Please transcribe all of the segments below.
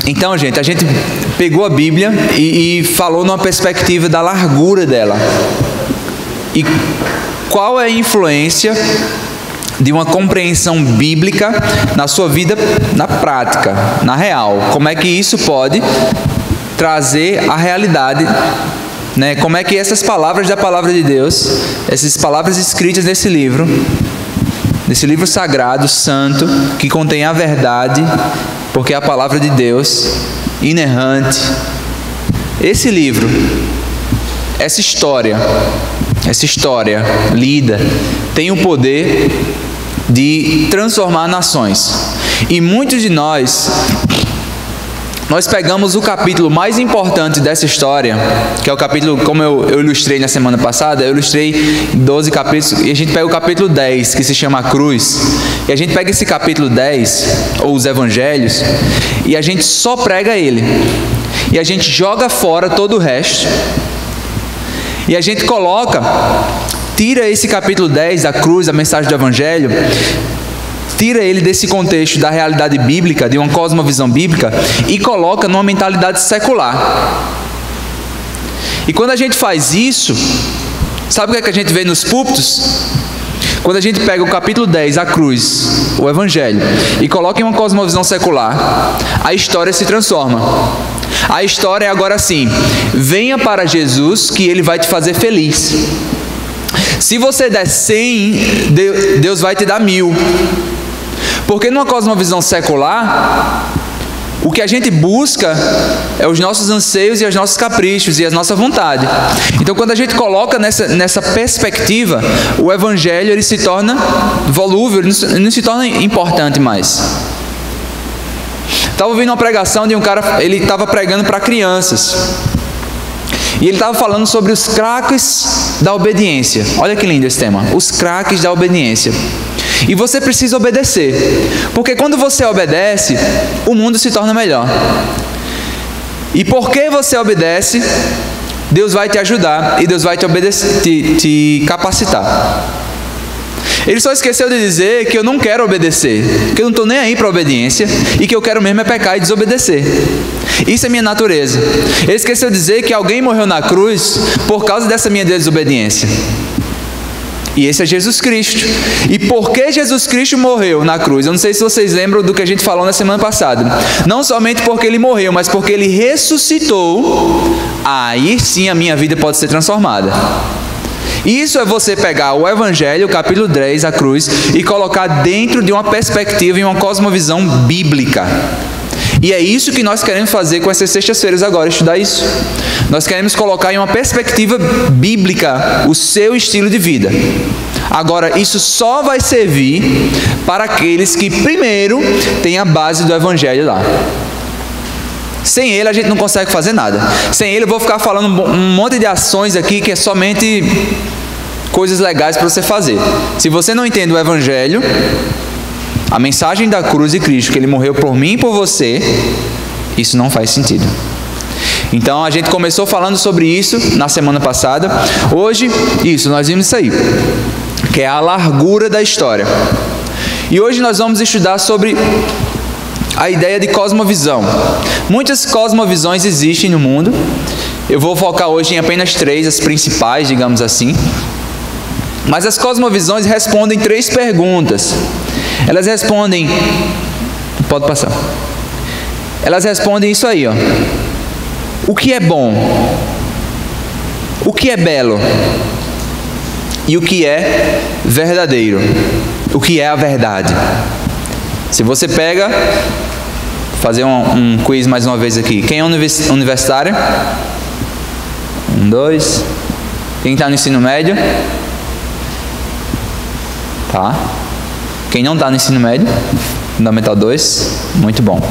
Então, gente, a gente pegou a Bíblia e falou numa perspectiva da largura dela. E qual é a influência de uma compreensão bíblica na sua vida, na prática, na real? Como é que isso pode trazer a realidade, né? Como é que essas palavras da palavra de Deus, essas palavras escritas nesse livro sagrado, santo, que contém a verdade, porque é a palavra de Deus, inerrante. Esse livro, essa história lida, tem o poder de transformar nações. E muitos de nós pegamos o capítulo mais importante dessa história, que é o capítulo, como eu ilustrei na semana passada, eu ilustrei 12 capítulos, e a gente pega o capítulo 10, que se chama a cruz, e a gente pega esse capítulo 10, ou os evangelhos, e a gente só prega ele, e a gente joga fora todo o resto, e a gente tira esse capítulo 10 da cruz, a mensagem do evangelho, tira ele desse contexto da realidade bíblica, de uma cosmovisão bíblica, e coloca numa mentalidade secular. E quando a gente faz isso, sabe o que a gente vê nos púlpitos? Quando a gente pega o capítulo 10, a cruz, o evangelho, e coloca em uma cosmovisão secular, a história se transforma. A história é agora assim: venha para Jesus que ele vai te fazer feliz. Se você der 100, Deus vai te dar 1000. Porque numa cosmovisão secular, o que a gente busca é os nossos anseios e os nossos caprichos e a nossa vontade. Então, quando a gente coloca nessa perspectiva, o evangelho ele se torna volúvel, ele não se torna importante mais. Estava ouvindo uma pregação de um cara, ele estava pregando para crianças. E ele estava falando sobre os craques da obediência. Olha que lindo esse tema, os craques da obediência. E você precisa obedecer, porque quando você obedece, o mundo se torna melhor. E porque você obedece, Deus vai te ajudar e Deus vai te capacitar. Ele só esqueceu de dizer que eu não quero obedecer, que eu não estou nem aí para a obediência e que eu quero mesmo é pecar e desobedecer. Isso é minha natureza. Ele esqueceu de dizer que alguém morreu na cruz por causa dessa minha desobediência. E esse é Jesus Cristo. E por que Jesus Cristo morreu na cruz? Eu não sei se vocês lembram do que a gente falou na semana passada. Não somente porque ele morreu, mas porque ele ressuscitou. Aí sim a minha vida pode ser transformada. Isso é você pegar o Evangelho, o capítulo 10, a cruz, e colocar dentro de uma perspectiva e uma cosmovisão bíblica. E é isso que nós queremos fazer com essas sextas-feiras agora, estudar isso. Nós queremos colocar em uma perspectiva bíblica o seu estilo de vida. Agora, isso só vai servir para aqueles que primeiro têm a base do Evangelho lá. Sem ele a gente não consegue fazer nada. Sem ele eu vou ficar falando um monte de ações aqui que é somente coisas legais para você fazer. Se você não entende o Evangelho, a mensagem da cruz de Cristo, que ele morreu por mim e por você, isso não faz sentido. Então a gente começou falando sobre isso na semana passada. Hoje, nós vimos isso aí, que é a largura da história. E hoje nós vamos estudar sobre a ideia de cosmovisão. Muitas cosmovisões existem no mundo. Eu vou focar hoje em apenas 3, as principais, digamos assim. Mas as cosmovisões respondem 3 perguntas. Elas respondem... Pode passar. Elas respondem isso aí, ó. O que é bom? O que é belo? E o que é verdadeiro? O que é a verdade? Se você pega... Fazer um quiz mais uma vez aqui. Quem é universitário? 1, 2. Quem está no ensino médio? Tá. Quem não está no ensino médio? Fundamental 2. Muito bom.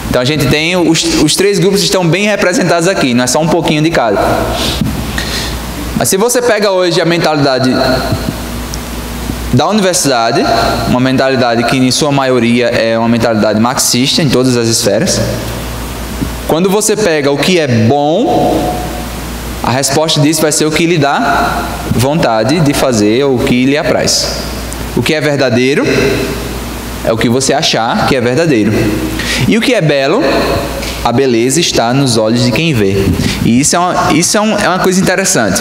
Então a gente tem os 3 grupos estão bem representados aqui. Não é só um pouquinho de cada. Mas se você pega hoje a mentalidade da universidade, uma mentalidade que em sua maioria é uma mentalidade marxista em todas as esferas. Quando você pega o que é bom, a resposta disso vai ser o que lhe dá vontade de fazer ou o que lhe apraz. O que é verdadeiro é o que você achar que é verdadeiro. E o que é belo? A beleza está nos olhos de quem vê. E isso é uma coisa interessante.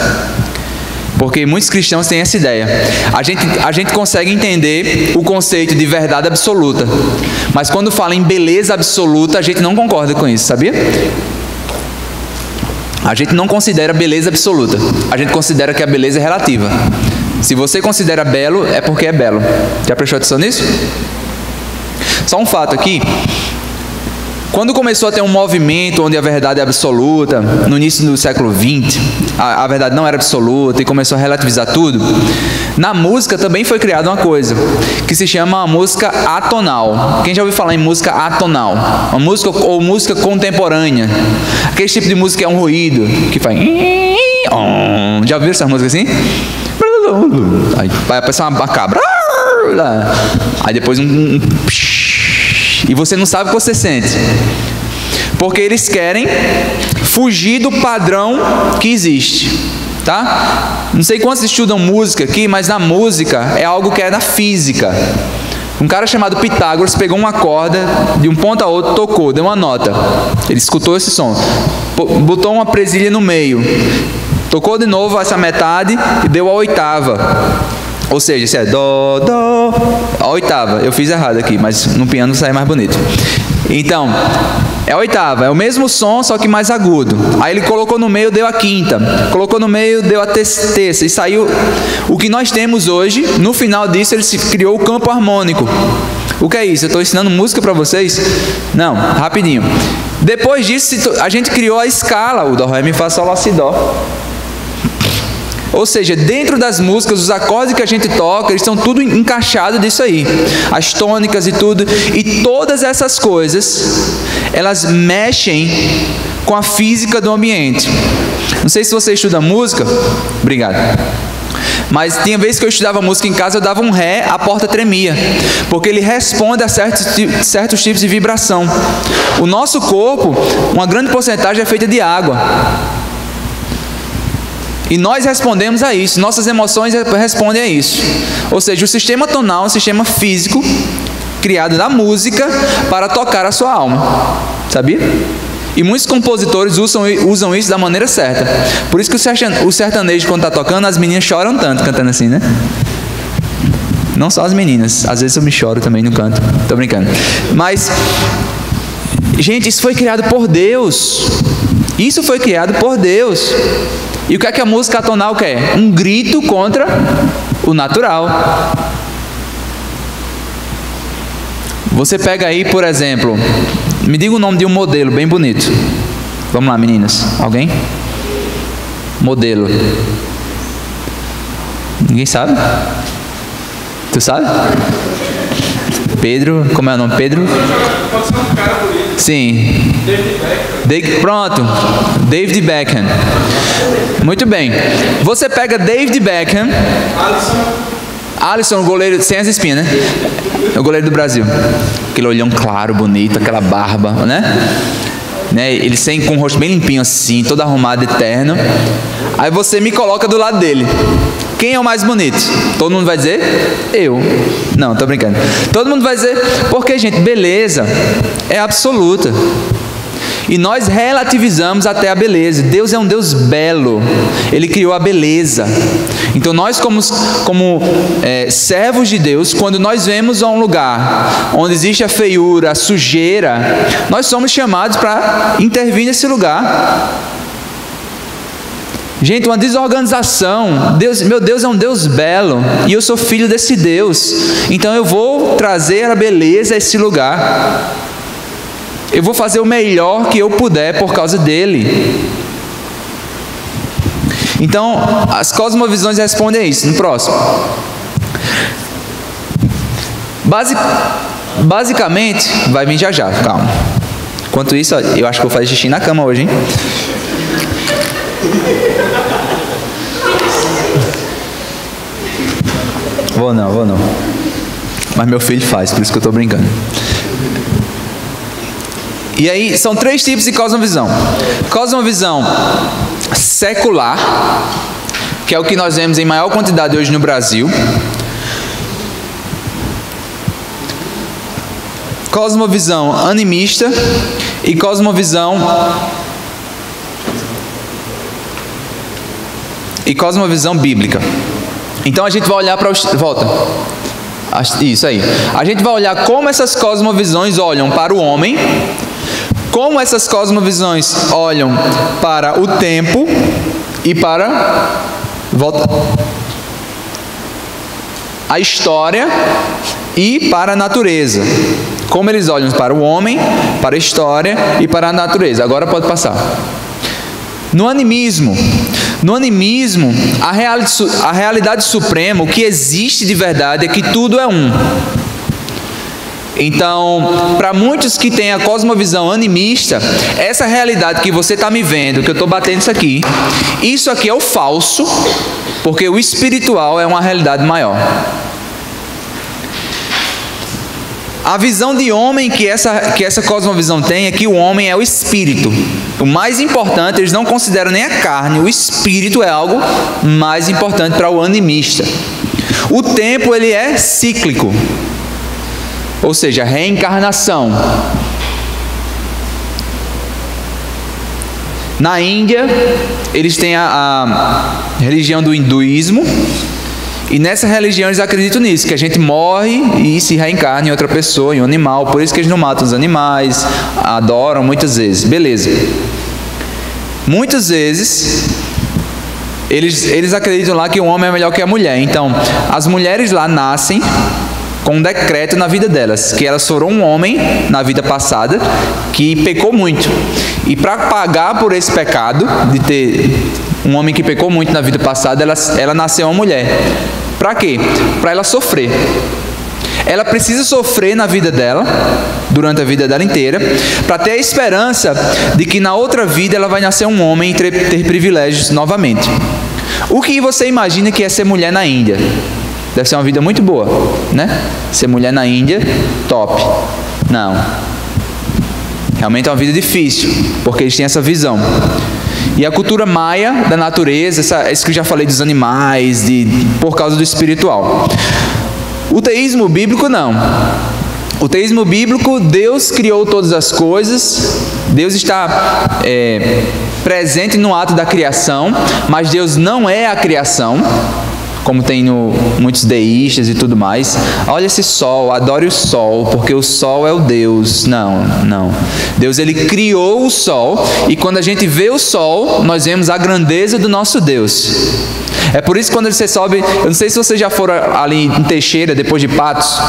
Porque muitos cristãos têm essa ideia. A gente consegue entender o conceito de verdade absoluta. Mas quando fala em beleza absoluta, a gente não concorda com isso, sabia? A gente não considera beleza absoluta. A gente considera que a beleza é relativa. Se você considera belo, é porque é belo. Já prestou atenção nisso? Só um fato aqui. Quando começou a ter um movimento onde a verdade é absoluta, no início do século XX, a verdade não era absoluta e começou a relativizar tudo, na música também foi criada uma coisa, que se chama a música atonal. Quem já ouviu falar em música atonal? Uma música ou música contemporânea. Aquele tipo de música é um ruído, que faz... Já ouviu essa música assim? Aí vai aparecer uma cabra. Aí depois e você não sabe o que você sente. Porque eles querem fugir do padrão que existe, tá? Não sei quantos estudam música aqui, mas na música é algo que é da física. Um cara chamado Pitágoras pegou uma corda de um ponto a outro, tocou, deu uma nota. Ele escutou esse som, botou uma presilha no meio, tocou de novo essa metade e deu a oitava. Ou seja, isso é dó, dó, a oitava. Eu fiz errado aqui, mas no piano sai mais bonito. Então, é a oitava, é o mesmo som, só que mais agudo. Aí ele colocou no meio, deu a quinta. Colocou no meio, deu a terça. E saiu o que nós temos hoje. No final disso, ele criou o campo harmônico. O que é isso? Eu estou ensinando música para vocês? Não, rapidinho. Depois disso, a gente criou a escala, o dó, ré, mi, fá, sol, lá, si, dó. Ou seja, dentro das músicas, os acordes que a gente toca, eles estão tudo encaixados disso aí. As tônicas e tudo. E todas essas coisas, elas mexem com a física do ambiente. Não sei se você estuda música. Obrigado. Mas tinha vezes que eu estudava música em casa, eu dava um ré, a porta tremia. Porque ele responde a certos tipos de vibração. O nosso corpo, uma grande porcentagem é feita de água. E nós respondemos a isso, nossas emoções respondem a isso. Ou seja, o sistema tonal é um sistema físico criado da música para tocar a sua alma. Sabia? E muitos compositores usam isso da maneira certa. Por isso que o sertanejo, quando está tocando, as meninas choram tanto cantando assim, né? Não só as meninas, às vezes eu me choro também no canto. Tô brincando. Mas, gente, isso foi criado por Deus. Isso foi criado por Deus. E o que é que a música atonal quer? Um grito contra o natural. Você pega aí, por exemplo, me diga o nome de um modelo bem bonito. Vamos lá, meninas. Alguém? Modelo. Ninguém sabe? Tu sabe? Pedro, como é o nome? Pedro? Pode ser um cara bonito. Sim. Pronto. David Beckham. Muito bem. Você pega David Beckham. Alisson, o goleiro sem as espinhas, né? É o goleiro do Brasil. Aquele olhão claro, bonito, aquela barba, né? Ele com o rosto bem limpinho assim, todo arrumado, eterno. Aí você me coloca do lado dele. Quem é o mais bonito? Todo mundo vai dizer? Eu. Não, tô brincando. Todo mundo vai dizer, porque, gente, beleza é absoluta. E nós relativizamos até a beleza. Deus é um Deus belo. Ele criou a beleza. Então nós como servos de Deus, quando nós vemos um lugar onde existe a feiura, a sujeira, nós somos chamados para intervir nesse lugar. Gente, uma desorganização. Meu Deus é um Deus belo. E eu sou filho desse Deus. Então eu vou trazer a beleza a esse lugar. Eu vou fazer o melhor que eu puder por causa dele. Então, as cosmovisões respondem a isso. No próximo. Basicamente, vai vir já, calma. Enquanto isso, eu acho que vou fazer xixi na cama hoje, hein? Vou não. Mas meu filho faz, por isso que eu estou brincando. E aí, são 3 tipos de cosmovisão. Cosmovisão secular, que é o que nós vemos em maior quantidade hoje no Brasil. cosmovisão animista e cosmovisão bíblica. Então a gente vai olhar para os... Volta. Isso aí. A gente vai olhar como essas cosmovisões olham para o homem, como essas cosmovisões olham para o tempo e para... Volta. A história e para a natureza. Como eles olham para o homem, para a história e para a natureza. Agora pode passar. No animismo, a realidade suprema, o que existe de verdade é que tudo é um. Então, para muitos que têm a cosmovisão animista, essa realidade que você está me vendo, que eu estou batendo isso aqui é o falso, porque o espiritual é uma realidade maior. A visão de homem que essa cosmovisão tem é que o homem é o espírito. O mais importante, eles não consideram nem a carne, o espírito é algo mais importante para o animista. O tempo, ele é cíclico, ou seja, reencarnação. Na Índia, eles têm a religião do hinduísmo, e nessa religião eles acreditam nisso, que a gente morre e se reencarna em outra pessoa, em um animal. Por isso que eles não matam os animais, adoram muitas vezes. Beleza. Muitas vezes eles acreditam lá que o homem é melhor que a mulher. Então, as mulheres lá nascem com um decreto na vida delas, que elas foram um homem na vida passada que pecou muito. E para pagar por esse pecado, de ter um homem que pecou muito na vida passada, ela nasceu uma mulher. Para quê? Para ela sofrer. Ela precisa sofrer na vida dela, durante a vida dela inteira, para ter a esperança de que na outra vida ela vai nascer um homem e ter privilégios novamente. O que você imagina que é ser mulher na Índia? Deve ser uma vida muito boa, né? Ser mulher na Índia, top. Não. Realmente é uma vida difícil, porque eles têm essa visão. E a cultura maia da natureza, isso que eu já falei dos animais, por causa do espiritual. O teísmo bíblico não. O teísmo bíblico, Deus criou todas as coisas, Deus está presente no ato da criação, mas Deus não é a criação, como tem muitos deístas e tudo mais. Olha esse sol, adore o sol, porque o sol é o Deus. Não. Deus, ele criou o sol, e quando a gente vê o sol, nós vemos a grandeza do nosso Deus. É por isso que quando você sobe, eu não sei se vocês já foram ali em Teixeira, depois de Patos,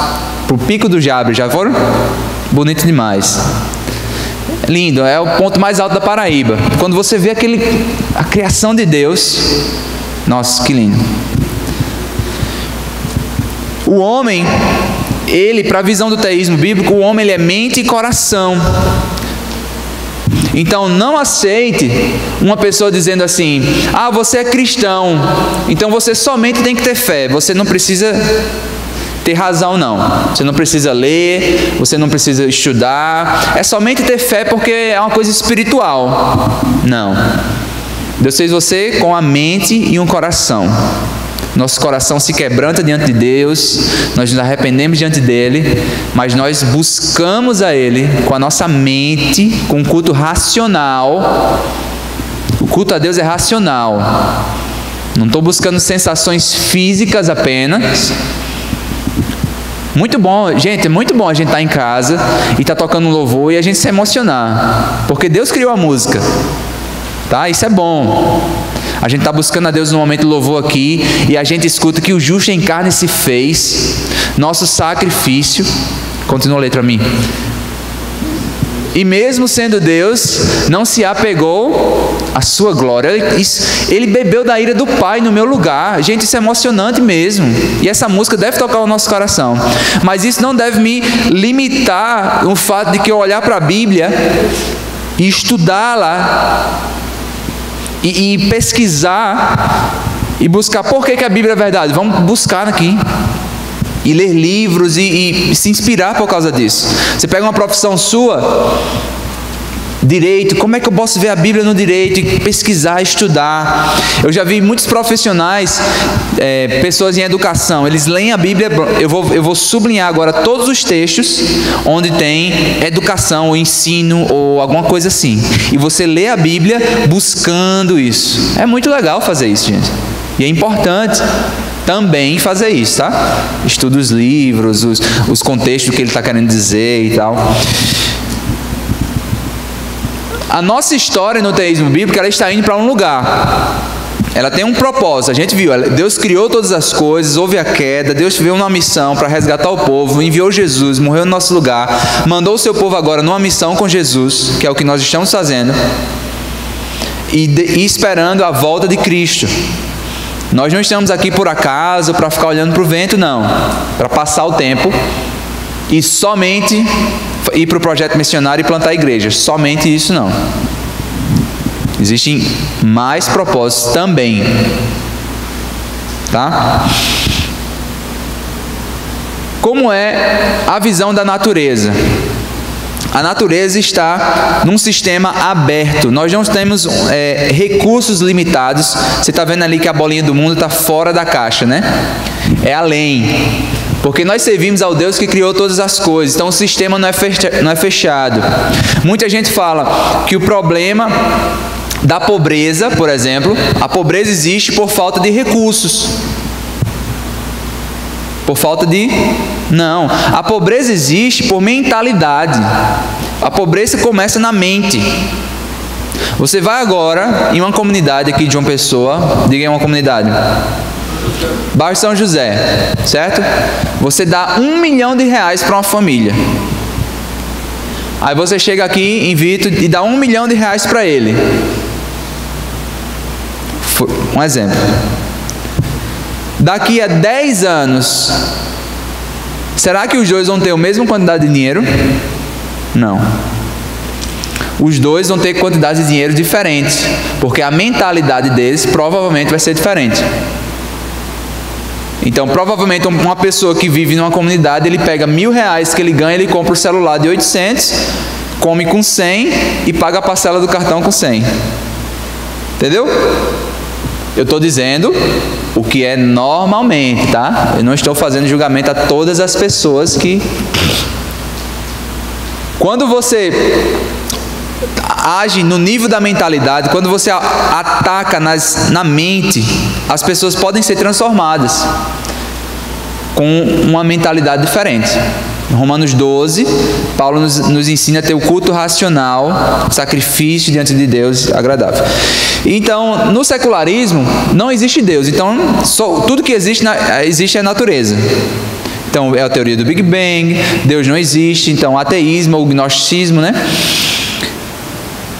pro Pico do Jabre, já foram? Bonito demais. Lindo, é o ponto mais alto da Paraíba. Quando você vê a criação de Deus, nossa, que lindo. O homem, para a visão do teísmo bíblico, o homem, ele é mente e coração. Então não aceite uma pessoa dizendo assim: ah, você é cristão, então você somente tem que ter fé, você não precisa ter razão não, você não precisa ler, você não precisa estudar, é somente ter fé porque é uma coisa espiritual. Não, Deus fez você com a mente e um coração. Nosso coração se quebranta diante de Deus, nós nos arrependemos diante dEle, mas nós buscamos a Ele com a nossa mente, com um culto racional. O culto a Deus é racional. Não estou buscando sensações físicas apenas. Muito bom, gente, é muito bom a gente estar em casa e estar tocando um louvor e a gente se emocionar, porque Deus criou a música, tá? Isso é bom. A gente está buscando a Deus no momento do louvor aqui, e a gente escuta que o justo em carne se fez, nosso sacrifício. Continua a letra a mim. E mesmo sendo Deus, não se apegou à sua glória. Ele bebeu da ira do Pai no meu lugar. Gente, isso é emocionante mesmo. E essa música deve tocar o nosso coração. Mas isso não deve me limitar no fato de que eu olhar para a Bíblia e estudar lá, e pesquisar e buscar por que a Bíblia é verdade. Vamos buscar aqui e ler livros e se inspirar por causa disso. Você pega uma profissão sua, Direito, como é que eu posso ver a Bíblia no direito e pesquisar, estudar? Eu já vi muitos profissionais, pessoas em educação, eles leem a Bíblia, eu vou sublinhar agora todos os textos onde tem educação, ou ensino, ou alguma coisa assim. E você lê a Bíblia buscando isso. É muito legal fazer isso, gente. E é importante também fazer isso, tá? Estuda os livros, os contextos do que ele está querendo dizer e tal. A nossa história no teísmo bíblico, ela está indo para um lugar. Ela tem um propósito. A gente viu, Deus criou todas as coisas, houve a queda, Deus veio numa missão para resgatar o povo, enviou Jesus, morreu no nosso lugar, mandou o seu povo agora numa missão com Jesus, que é o que nós estamos fazendo, e esperando a volta de Cristo. Nós não estamos aqui por acaso, para ficar olhando para o vento, não. Para passar o tempo e somente ir para o projeto missionário e plantar igrejas. Somente isso não. Existem mais propósitos também. Tá? Como é a visão da natureza? A natureza está num sistema aberto. Nós não temos recursos limitados. Você está vendo ali que a bolinha do mundo está fora da caixa, né? É além. Porque nós servimos ao Deus que criou todas as coisas. Então o sistema não é fechado. Muita gente fala que o problema da pobreza, por exemplo, a pobreza existe por falta de recursos. Por falta de... Não, a pobreza existe por mentalidade. A pobreza começa na mente. Você vai agora em uma comunidade aqui de uma pessoa, diga aí uma comunidade, bairro São José, certo? Você dá R$1 milhão para uma família. Aí você chega aqui em Vitor e dá R$1 milhão para ele. Um exemplo. Daqui a 10 anos, será que os dois vão ter a mesma quantidade de dinheiro? Não. Os dois vão ter quantidades de dinheiro diferentes, porque a mentalidade deles provavelmente vai ser diferente. Então, provavelmente uma pessoa que vive numa comunidade, ele pega R$1.000 que ele ganha, ele compra o celular de 800, come com 100 e paga a parcela do cartão com 100. Entendeu? Eu estou dizendo o que é normalmente, tá? Eu não estou fazendo julgamento a todas as pessoas que... Quando você age no nível da mentalidade, quando você ataca na mente, as pessoas podem ser transformadas com uma mentalidade diferente. Em Romanos 12, Paulo nos ensina a ter o culto racional, sacrifício diante de Deus agradável. Então, no secularismo, não existe Deus. Então, tudo que existe é a natureza. Então, é a teoria do Big Bang, Deus não existe. Então, ateísmo ou gnosticismo, né?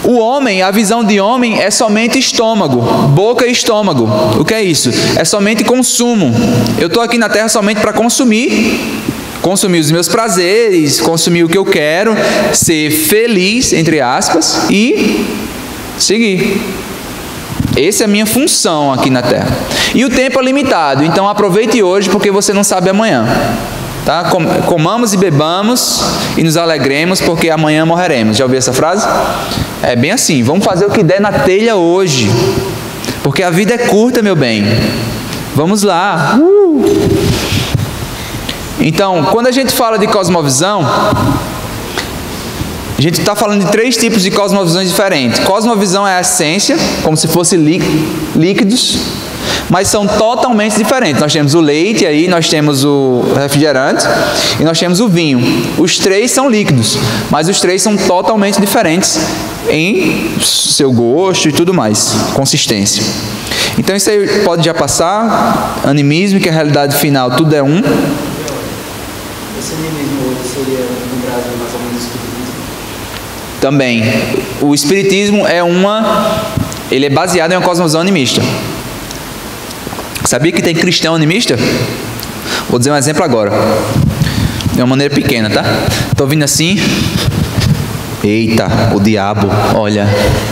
O homem, a visão de homem é somente estômago, boca e estômago. O que é isso? É somente consumo. Eu estou aqui na Terra somente para consumir os meus prazeres, consumir o que eu quero, ser feliz, entre aspas, e seguir. Essa é a minha função aqui na Terra. E o tempo é limitado, então aproveite hoje, porque você não sabe amanhã. Tá? Comamos e bebamos e nos alegremos, porque amanhã morreremos. Já ouviu essa frase? É bem assim, vamos fazer o que der na telha hoje, porque a vida é curta, meu bem. Vamos lá. Então, quando a gente fala de cosmovisão, a gente está falando de 3 tipos de cosmovisões diferentes. Cosmovisão é a essência, como se fossem líquidos, mas são totalmente diferentes. Nós temos o leite, aí nós temos o refrigerante e nós temos o vinho. Os 3 são líquidos, mas os 3 são totalmente diferentes em seu gosto e tudo mais, consistência. Então isso aí pode já passar. Animismo, que é a realidade final, tudo é um. Esse animismo hoje seria no Brasil mais ou menos espiritismo? Também. O espiritismo ele é baseado em uma cosmovisão animista. Sabia que tem cristão animista? Vou dizer um exemplo agora. De uma maneira pequena, tá? Estou vindo assim. Eita, o diabo, olha,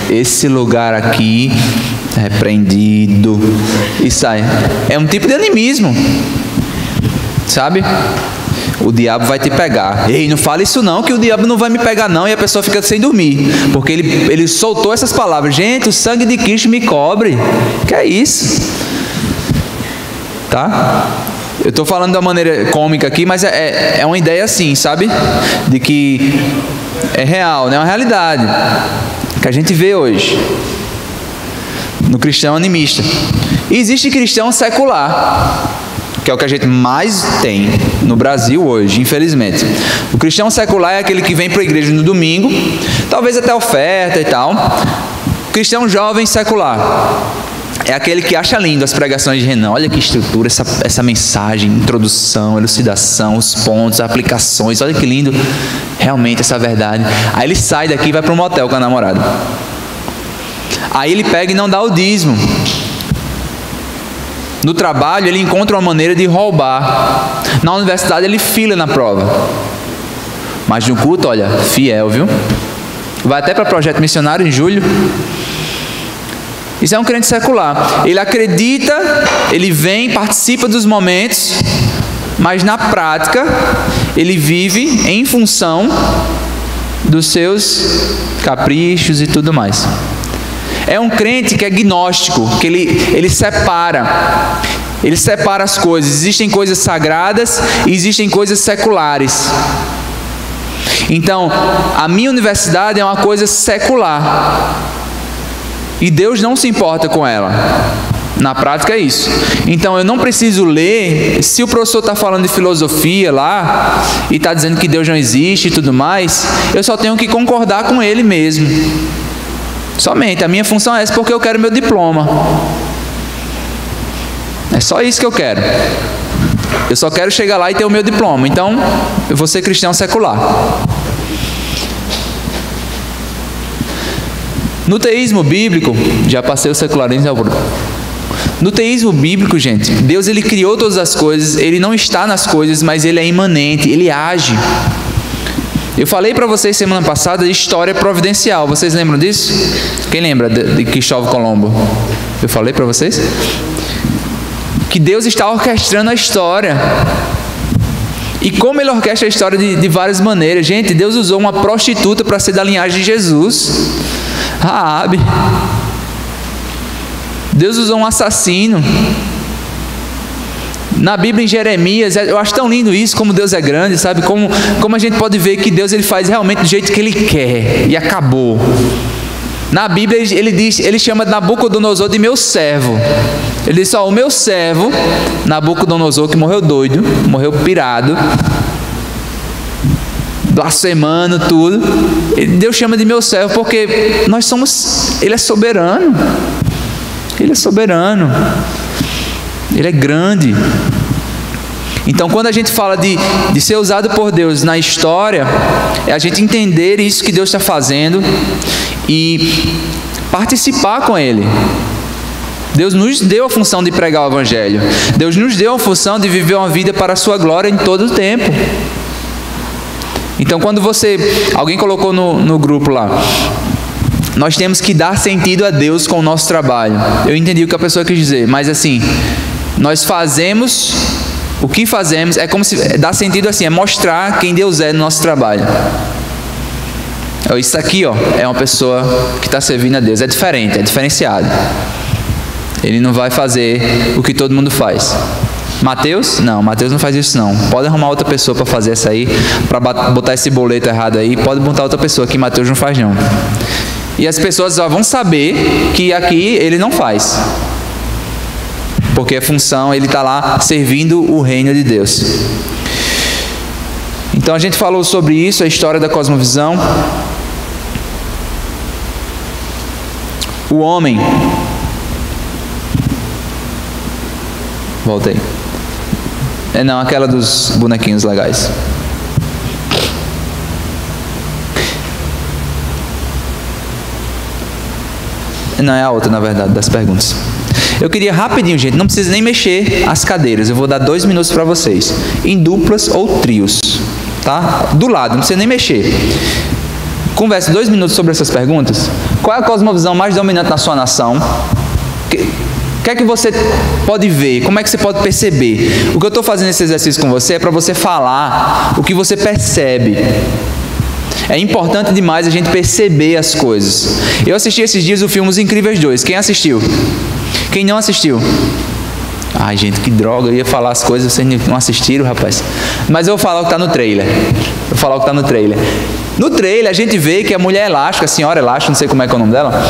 esse lugar aqui é repreendido. E sai. É um tipo de animismo. Sabe? o diabo vai te pegar. Ei, não fala isso não, que o diabo não vai me pegar não. E a pessoa fica sem dormir, porque ele soltou essas palavras. Gente, o sangue de Cristo me cobre. Que é isso? Tá? Eu estou falando da maneira cômica aqui, mas é uma ideia assim, sabe? De que é real, né? É uma realidade que a gente vê hoje no cristão animista. E existe cristão secular, que é o que a gente mais tem no Brasil hoje, infelizmente. O cristão secular é aquele que vem para a igreja no domingo, talvez até oferta e tal. O cristão jovem secular é aquele que acha lindo as pregações de Renan. Olha que estrutura, essa mensagem, introdução, elucidação, os pontos, aplicações. Olha que lindo, realmente essa verdade. Aí ele sai daqui e vai para um motel com a namorada. Aí ele pega e não dá o dízimo. No trabalho ele encontra uma maneira de roubar. Na universidade ele fila na prova. Mas no culto, olha, fiel, viu? Vai até para projeto missionário em julho. Isso é um crente secular. Ele acredita, ele vem, participa dos momentos, mas na prática ele vive em função dos seus caprichos e tudo mais. É um crente que é gnóstico, que ele separa as coisas. Existem coisas sagradas e existem coisas seculares. Então, a minha universidade é uma coisa secular e Deus não se importa com ela. Na prática é isso. Então eu não preciso ler. Se o professor está falando de filosofia lá e está dizendo que Deus não existe e tudo mais, eu só tenho que concordar com ele mesmo. Somente, a minha função é essa, porque eu quero meu diploma. É só isso que eu quero. Eu só quero chegar lá e ter o meu diploma. Então, eu vou ser cristão secular. No teísmo bíblico, já passei o secularismo. No teísmo bíblico, gente, Deus ele criou todas as coisas, ele não está nas coisas, mas ele é imanente, ele age. Eu falei para vocês semana passada de história providencial. Vocês lembram disso? Quem lembra de Cristóvão Colombo? Eu falei para vocês? Que Deus está orquestrando a história. E como ele orquestra a história de várias maneiras. Gente, Deus usou uma prostituta para ser da linhagem de Jesus. Raabe. Deus usou um assassino. Na Bíblia, em Jeremias, eu acho tão lindo isso, como Deus é grande, sabe? Como a gente pode ver que Deus ele faz realmente do jeito que Ele quer, e acabou. Na Bíblia, ele chama Nabucodonosor de meu servo. Ele diz, ó, o meu servo, Nabucodonosor, que morreu doido, morreu pirado, blasfemando, tudo. Deus chama de meu servo, porque Ele é soberano. Ele é soberano. Ele é grande. Então, quando a gente fala de ser usado por Deus na história, é a gente entender isso que Deus está fazendo e participar com Ele. Deus nos deu a função de pregar o Evangelho. Deus nos deu a função de viver uma vida para a sua glória em todo o tempo. Então, quando alguém colocou no grupo lá, nós temos que dar sentido a Deus com o nosso trabalho. Eu entendi o que a pessoa quis dizer, mas assim, nós fazemos o que fazemos, é como se dá sentido assim, é mostrar quem Deus é no nosso trabalho. Isso aqui, ó, é uma pessoa que está servindo a Deus, é diferente, é diferenciado. Ele não vai fazer o que todo mundo faz. Mateus? Não, Mateus não faz isso não. Pode arrumar outra pessoa para fazer essa aí, para botar esse boleto errado aí, pode botar outra pessoa que Mateus não faz não. E as pessoas já vão saber que aqui ele não faz. Porque a função, ele está lá servindo o reino de Deus. Então a gente falou sobre isso, a história da cosmovisão. O homem. Voltei. Não, aquela dos bonequinhos legais. Não, é a outra, na verdade, das perguntas. Eu queria rapidinho, gente, não precisa nem mexer as cadeiras. Eu vou dar 2 minutos para vocês. Em duplas ou trios, tá? Do lado, não precisa nem mexer. Converse 2 minutos sobre essas perguntas. Qual é a cosmovisão mais dominante na sua nação? O que é que você pode ver? Como é que você pode perceber? O que eu estou fazendo esse exercício com você é para você falar o que você percebe. É importante demais a gente perceber as coisas. Eu assisti esses dias o filme Os Incríveis 2. Quem assistiu? Quem não assistiu? Ai, gente, que droga. Eu ia falar as coisas, vocês não assistiram, rapaz. Mas eu vou falar o que está no trailer. No trailer, a gente vê que a mulher elástica, a senhora elástica, não sei como é que é o nome dela,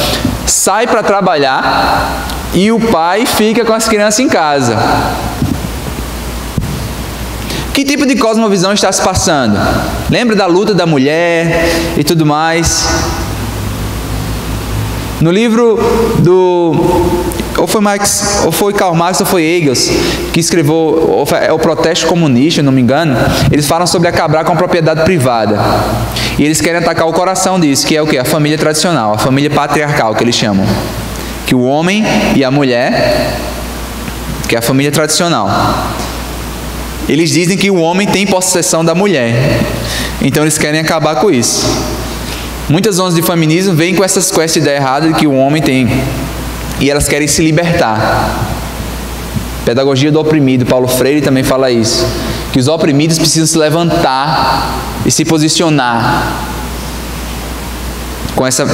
sai para trabalhar e o pai fica com as crianças em casa. Que tipo de cosmovisão está se passando? Lembra da luta da mulher e tudo mais? No livro ou foi Karl Marx ou foi Engels que escreveu o Protesto Comunista, não me engano. Eles falam sobre acabar com a propriedade privada. E eles querem atacar o coração disso, que é o quê? A família tradicional, a família patriarcal, que eles chamam. Que o homem e a mulher, que é a família tradicional. Eles dizem que o homem tem possessão da mulher. Então eles querem acabar com isso. Muitas ondas de feminismo vêm com essa ideia errada de que o homem tem. E elas querem se libertar. Pedagogia do oprimido, Paulo Freire também fala isso. Que os oprimidos precisam se levantar e se posicionar. Com essa...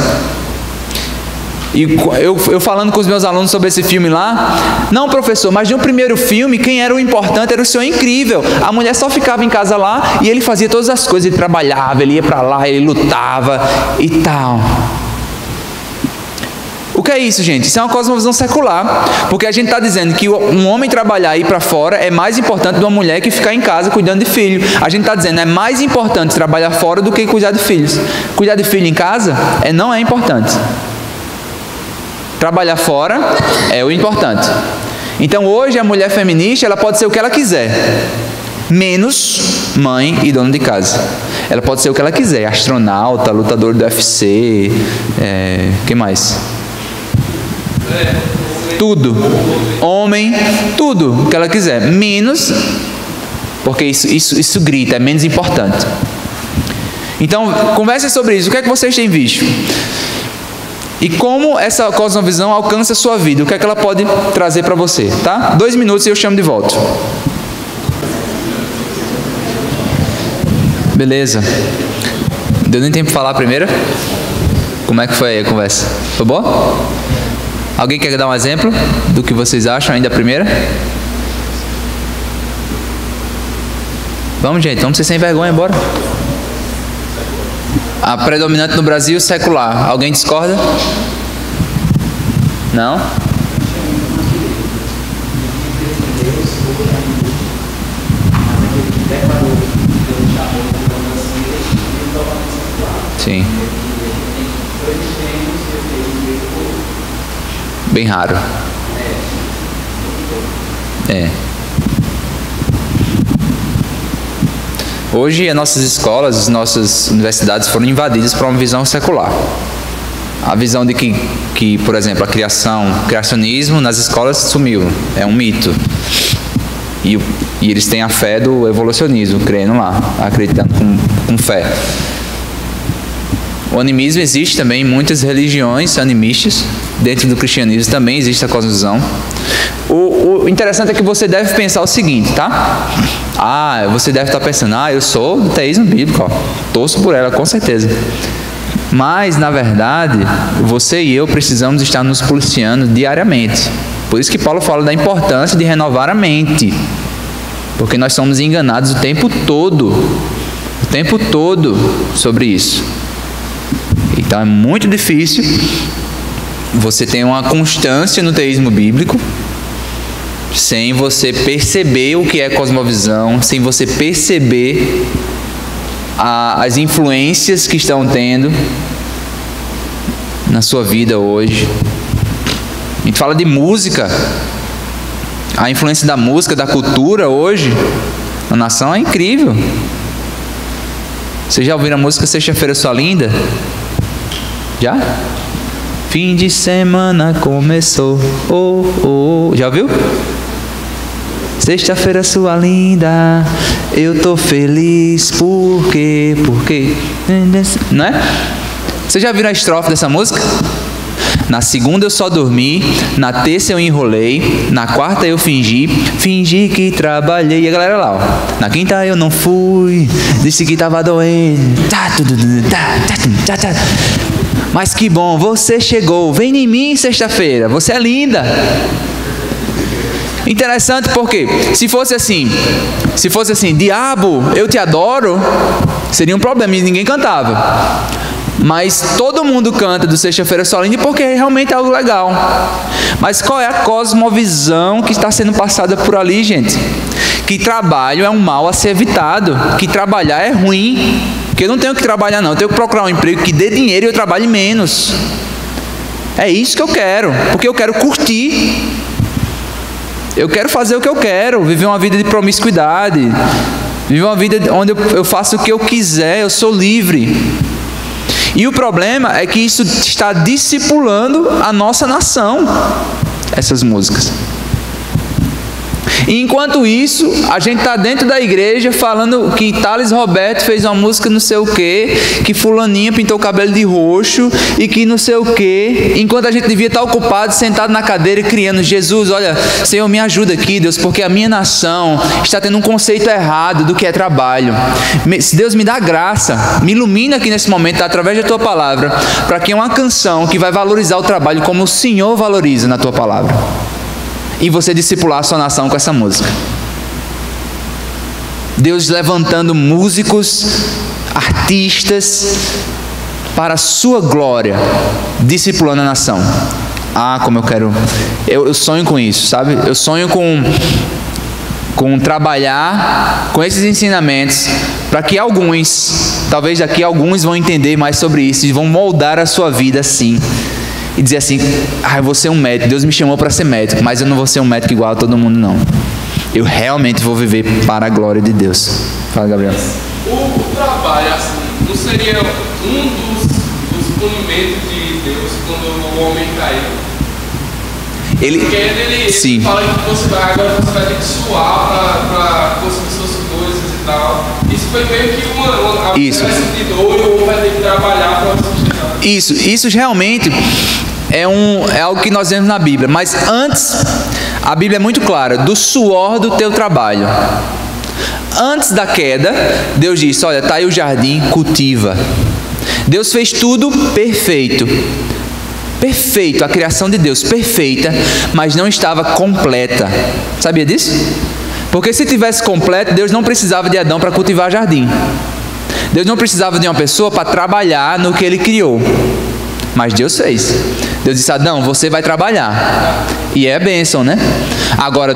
E eu falando com os meus alunos sobre esse filme lá, não, professor, mas no primeiro filme, quem era o importante era o Senhor Incrível. A mulher só ficava em casa lá e ele fazia todas as coisas, ele trabalhava, ele ia para lá, ele lutava e tal. O que é isso, gente? Isso é uma cosmovisão secular, porque a gente está dizendo que um homem trabalhar e ir para fora é mais importante de uma mulher que ficar em casa cuidando de filho. A gente está dizendo que é mais importante trabalhar fora do que cuidar de filhos. Cuidar de filho em casa não é importante. Trabalhar fora é o importante. Então hoje a mulher feminista ela pode ser o que ela quiser, menos mãe e dona de casa. Ela pode ser o que ela quiser, astronauta, lutador do UFC, que mais? Tudo, homem, tudo o que ela quiser, menos, porque isso grita, é menos importante. Então converse sobre isso. O que é que vocês têm visto? E como essa cosmovisão alcança a sua vida? O que é que ela pode trazer para você? Tá? 2 minutos e eu chamo de volta. Beleza. Deu nem tempo de falar primeiro? Como é que foi aí a conversa? Foi boa? Alguém quer dar um exemplo do que vocês acham ainda a primeira? Vamos, gente. Vamos ser sem vergonha, bora. A predominante no Brasil, secular. Alguém discorda? Não? Sim. Bem raro. Hoje as nossas escolas, as nossas universidades foram invadidas por uma visão secular. A visão de que, por exemplo, o criacionismo nas escolas sumiu, é um mito. E eles têm a fé do evolucionismo, crendo lá, acreditando com fé. O animismo existe também em muitas religiões animistas. Dentro do cristianismo também existe a cosmovisão. O interessante é que você deve pensar o seguinte, tá? Você deve estar pensando, eu sou do teísmo bíblico, torço por ela, com certeza. Mas, na verdade, você e eu precisamos estar nos policiando diariamente. Por isso que Paulo fala da importância de renovar a mente. Porque nós somos enganados o tempo todo sobre isso. Então é muito difícil você ter uma constância no teísmo bíblico sem você perceber o que é cosmovisão, sem você perceber as influências que estão tendo na sua vida hoje. A gente fala de música, a influência da música, da cultura hoje na nação é incrível. Vocês já ouviram a música Sexta-feira Sua Linda? Já? Fim de semana começou. Já ouviu? Sexta-feira sua linda, eu tô feliz porque, não é? Vocês já viram a estrofe dessa música? Na segunda eu só dormi, na terça eu enrolei, na quarta eu fingi que trabalhei. E a galera lá, ó. Na quinta eu não fui, disse que tava doendo. Mas que bom, você chegou, vem em mim sexta-feira, você é linda. Interessante porque se fosse assim, diabo, eu te adoro, seria um problema e ninguém cantava. Mas todo mundo canta do Sexta-feira Solene porque realmente é algo legal. Mas qual é a cosmovisão que está sendo passada por ali, gente? Que trabalho é um mal a ser evitado, que trabalhar é ruim, que eu não tenho que trabalhar não, eu tenho que procurar um emprego que dê dinheiro e eu trabalhe menos. É isso que eu quero, porque eu quero curtir. Eu quero fazer o que eu quero, viver uma vida de promiscuidade, viver uma vida onde eu faço o que eu quiser, eu sou livre. E o problema é que isso está discipulando a nossa nação, essas músicas. E enquanto isso, a gente está dentro da igreja falando que Thales Roberto fez uma música não sei o quê, que fulaninha pintou o cabelo de roxo e que não sei o quê, enquanto a gente devia estar ocupado, sentado na cadeira criando. Jesus, olha, Senhor, me ajuda aqui, Deus, porque a minha nação está tendo um conceito errado do que é trabalho. Deus, me dá graça, me ilumina aqui nesse momento, através da Tua Palavra, para que uma canção que vai valorizar o trabalho como o Senhor valoriza na Tua Palavra. E você discipular a sua nação com essa música. Deus levantando músicos, artistas, para a sua glória, discipulando a nação. Ah, como eu quero... Eu sonho com isso, sabe? Eu sonho com trabalhar com esses ensinamentos, para que alguns, talvez daqui alguns vão entender mais sobre isso e vão moldar a sua vida assim. E dizer assim, eu vou ser um médico, Deus me chamou para ser médico, mas eu não vou ser um médico igual a todo mundo não. Eu realmente vou viver para a glória de Deus. Fala, Gabriel. O trabalho, assim, não seria um dos punimentos de Deus quando o homem caiu? Porque ele fala que agora você vai ter que suar para conseguir suas coisas e tal. Isso foi meio que uma espécie de dor e o homem vai ter que trabalhar para sustentar. Isso realmente é algo que nós vemos na Bíblia. Mas antes, a Bíblia é muito clara, do suor do teu trabalho. Antes da queda, Deus disse, olha, está aí o jardim, cultiva. Deus fez tudo perfeito. Perfeito, a criação de Deus, perfeita, mas não estava completa. Sabia disso? Porque se tivesse completo, Deus não precisava de Adão para cultivar jardim. Deus não precisava de uma pessoa para trabalhar no que Ele criou. Mas Deus fez. Deus disse, Adão, você vai trabalhar. E é bênção, né? Agora,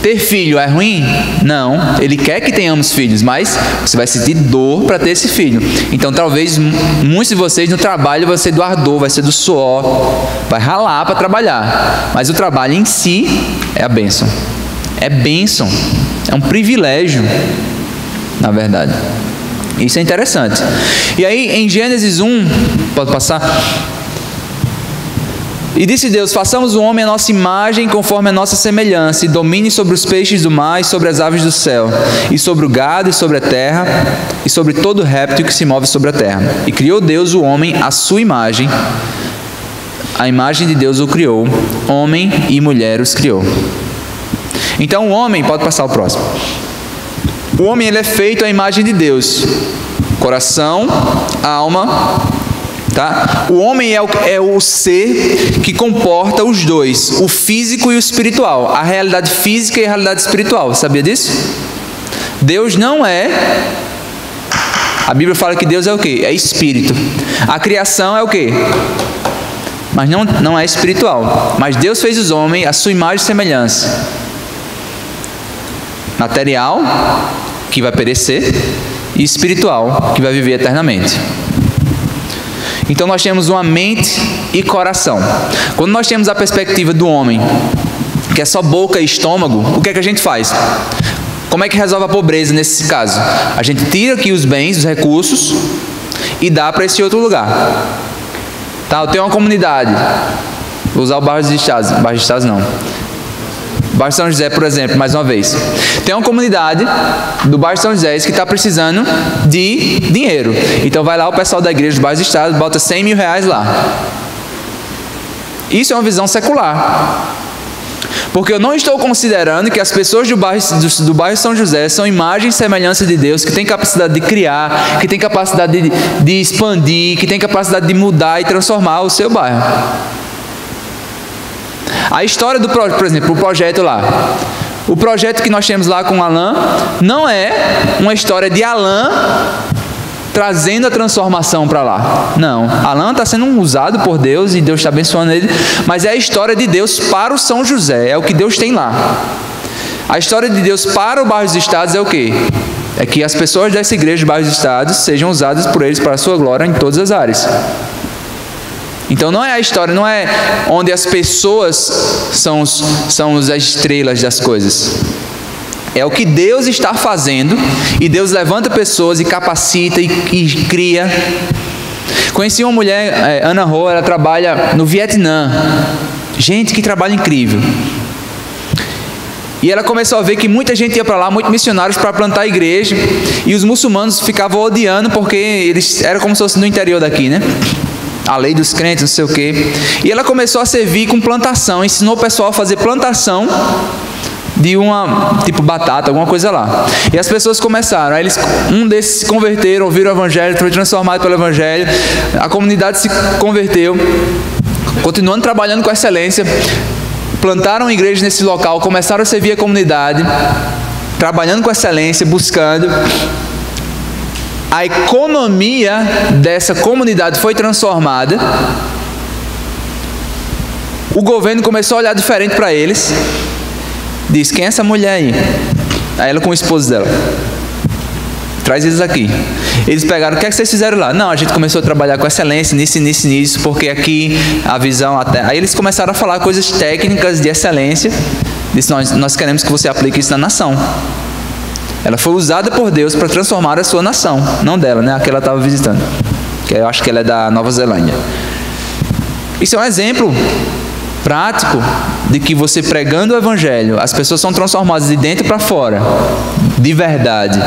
ter filho é ruim? Não. Ele quer que tenhamos filhos, mas você vai sentir dor para ter esse filho. Então, talvez, muitos de vocês no trabalho vai ser do ardor, vai ser do suor, vai ralar para trabalhar. Mas o trabalho em si é a bênção. É bênção. É um privilégio, na verdade. Isso é interessante. E aí, em Gênesis 1, pode passar? E disse Deus, façamos o homem a nossa imagem, conforme a nossa semelhança, e domine sobre os peixes do mar, e sobre as aves do céu, e sobre o gado, e sobre a terra, e sobre todo réptil que se move sobre a terra. E criou Deus o homem à sua imagem, a imagem de Deus o criou, homem e mulher os criou. Então o homem, pode passar o próximo. O homem, ele é feito à imagem de Deus. Coração, alma, tá? O homem é o ser que comporta os dois, o físico e o espiritual. A realidade física e a realidade espiritual. Sabia disso? Deus não é... A Bíblia fala que Deus é o quê? É espírito. A criação é o quê? Mas não é espiritual. Mas Deus fez os homens à sua imagem e semelhança. Material, que vai perecer, e espiritual, que vai viver eternamente. Então nós temos uma mente e coração. Quando nós temos a perspectiva do homem, que é só boca e estômago, o que é que a gente faz? Como é que resolve a pobreza nesse caso? A gente tira aqui os bens, os recursos, e dá para esse outro lugar. Tá, eu tenho uma comunidade, vou usar o bairro dos Estados não. Bairro São José, por exemplo, mais uma vez. Tem uma comunidade do bairro São José que está precisando de dinheiro. Então vai lá o pessoal da igreja do bairro do Estado, bota 100 mil reais lá. Isso é uma visão secular. Porque eu não estou considerando que as pessoas do bairro São José são imagem e semelhança de Deus, que tem capacidade de criar, que tem capacidade de expandir, que tem capacidade de mudar e transformar o seu bairro. A história do, por exemplo, o projeto lá. O projeto que nós temos lá com o Alan não é uma história de Alan trazendo a transformação para lá. Não, Alan está sendo usado por Deus e Deus está abençoando ele, mas é a história de Deus para o São José, é o que Deus tem lá. A história de Deus para o bairro dos Estados é o quê? É que as pessoas dessa igreja do bairro dos Estados sejam usadas por eles para a sua glória em todas as áreas. Então não é a história, não é onde as pessoas são as estrelas das coisas. É o que Deus está fazendo, e Deus levanta pessoas e capacita e cria. Conheci uma mulher, Ana Ho, ela trabalha no Vietnã. Gente, que trabalho incrível. E ela começou a ver que muita gente ia para lá, muitos missionários para plantar a igreja, e os muçulmanos ficavam odiando porque eles eram como se fosse no interior daqui, né? A lei dos crentes, não sei o quê. E ela começou a servir com plantação, ensinou o pessoal a fazer plantação de uma, tipo batata, alguma coisa lá. E as pessoas começaram, aí um desses se converteram, ouviram o evangelho, foi transformado pelo evangelho, a comunidade se converteu, continuando trabalhando com excelência, plantaram igrejas nesse local, começaram a servir a comunidade, trabalhando com excelência, buscando. A economia dessa comunidade foi transformada. O governo começou a olhar diferente para eles. Diz, quem é essa mulher aí? Aí ela com o esposo dela. Traz eles aqui. Eles pegaram, o que é que vocês fizeram lá? Não, a gente começou a trabalhar com excelência, nisso, porque aqui a visão até... Aí eles começaram a falar coisas técnicas de excelência. Disse, nós queremos que você aplique isso na nação. Ela foi usada por Deus para transformar a sua nação. Não dela, né? A que ela estava visitando. Que eu acho que ela é da Nova Zelândia. Isso é um exemplo prático de que você pregando o evangelho, as pessoas são transformadas de dentro para fora, de verdade.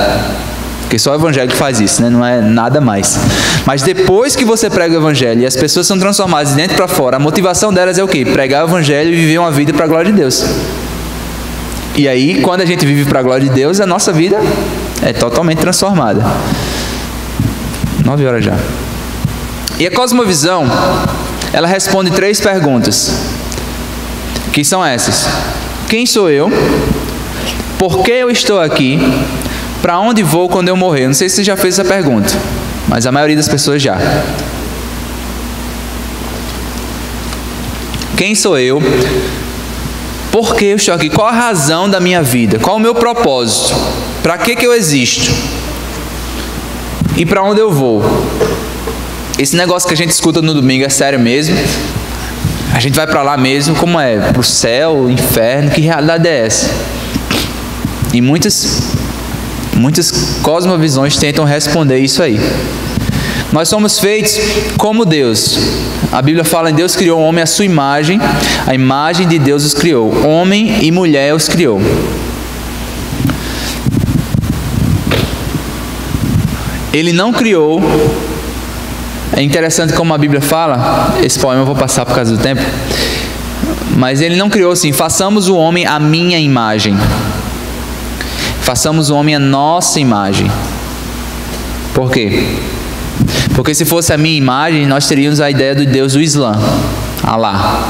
Porque só o evangelho que faz isso, né? Não é nada mais. Mas depois que você prega o evangelho e as pessoas são transformadas de dentro para fora, a motivação delas é o quê? Pregar o evangelho e viver uma vida para a glória de Deus. E aí, quando a gente vive para a glória de Deus, a nossa vida é totalmente transformada. 9 horas já. E a cosmovisão, ela responde 3 perguntas, que são essas: quem sou eu? Por que eu estou aqui? Para onde vou quando eu morrer? Não sei se você já fez essa pergunta, mas a maioria das pessoas já. Quem sou eu? Por que eu estou aqui? Qual a razão da minha vida? Qual o meu propósito? Para que eu existo? E para onde eu vou? Esse negócio que a gente escuta no domingo é sério mesmo? A gente vai para lá mesmo? Como é? Para o céu, inferno? Que realidade é essa? E muitas cosmovisões tentam responder isso aí. Nós somos feitos como Deus. A Bíblia fala em Deus criou o homem à sua imagem, a imagem de Deus os criou. Homem e mulher os criou. Ele não criou... É interessante como a Bíblia fala, esse poema eu vou passar por causa do tempo, mas ele não criou assim, façamos o homem à minha imagem. Façamos o homem à nossa imagem. Por quê? Porque se fosse a minha imagem, nós teríamos a ideia do Deus do Islã, Allah.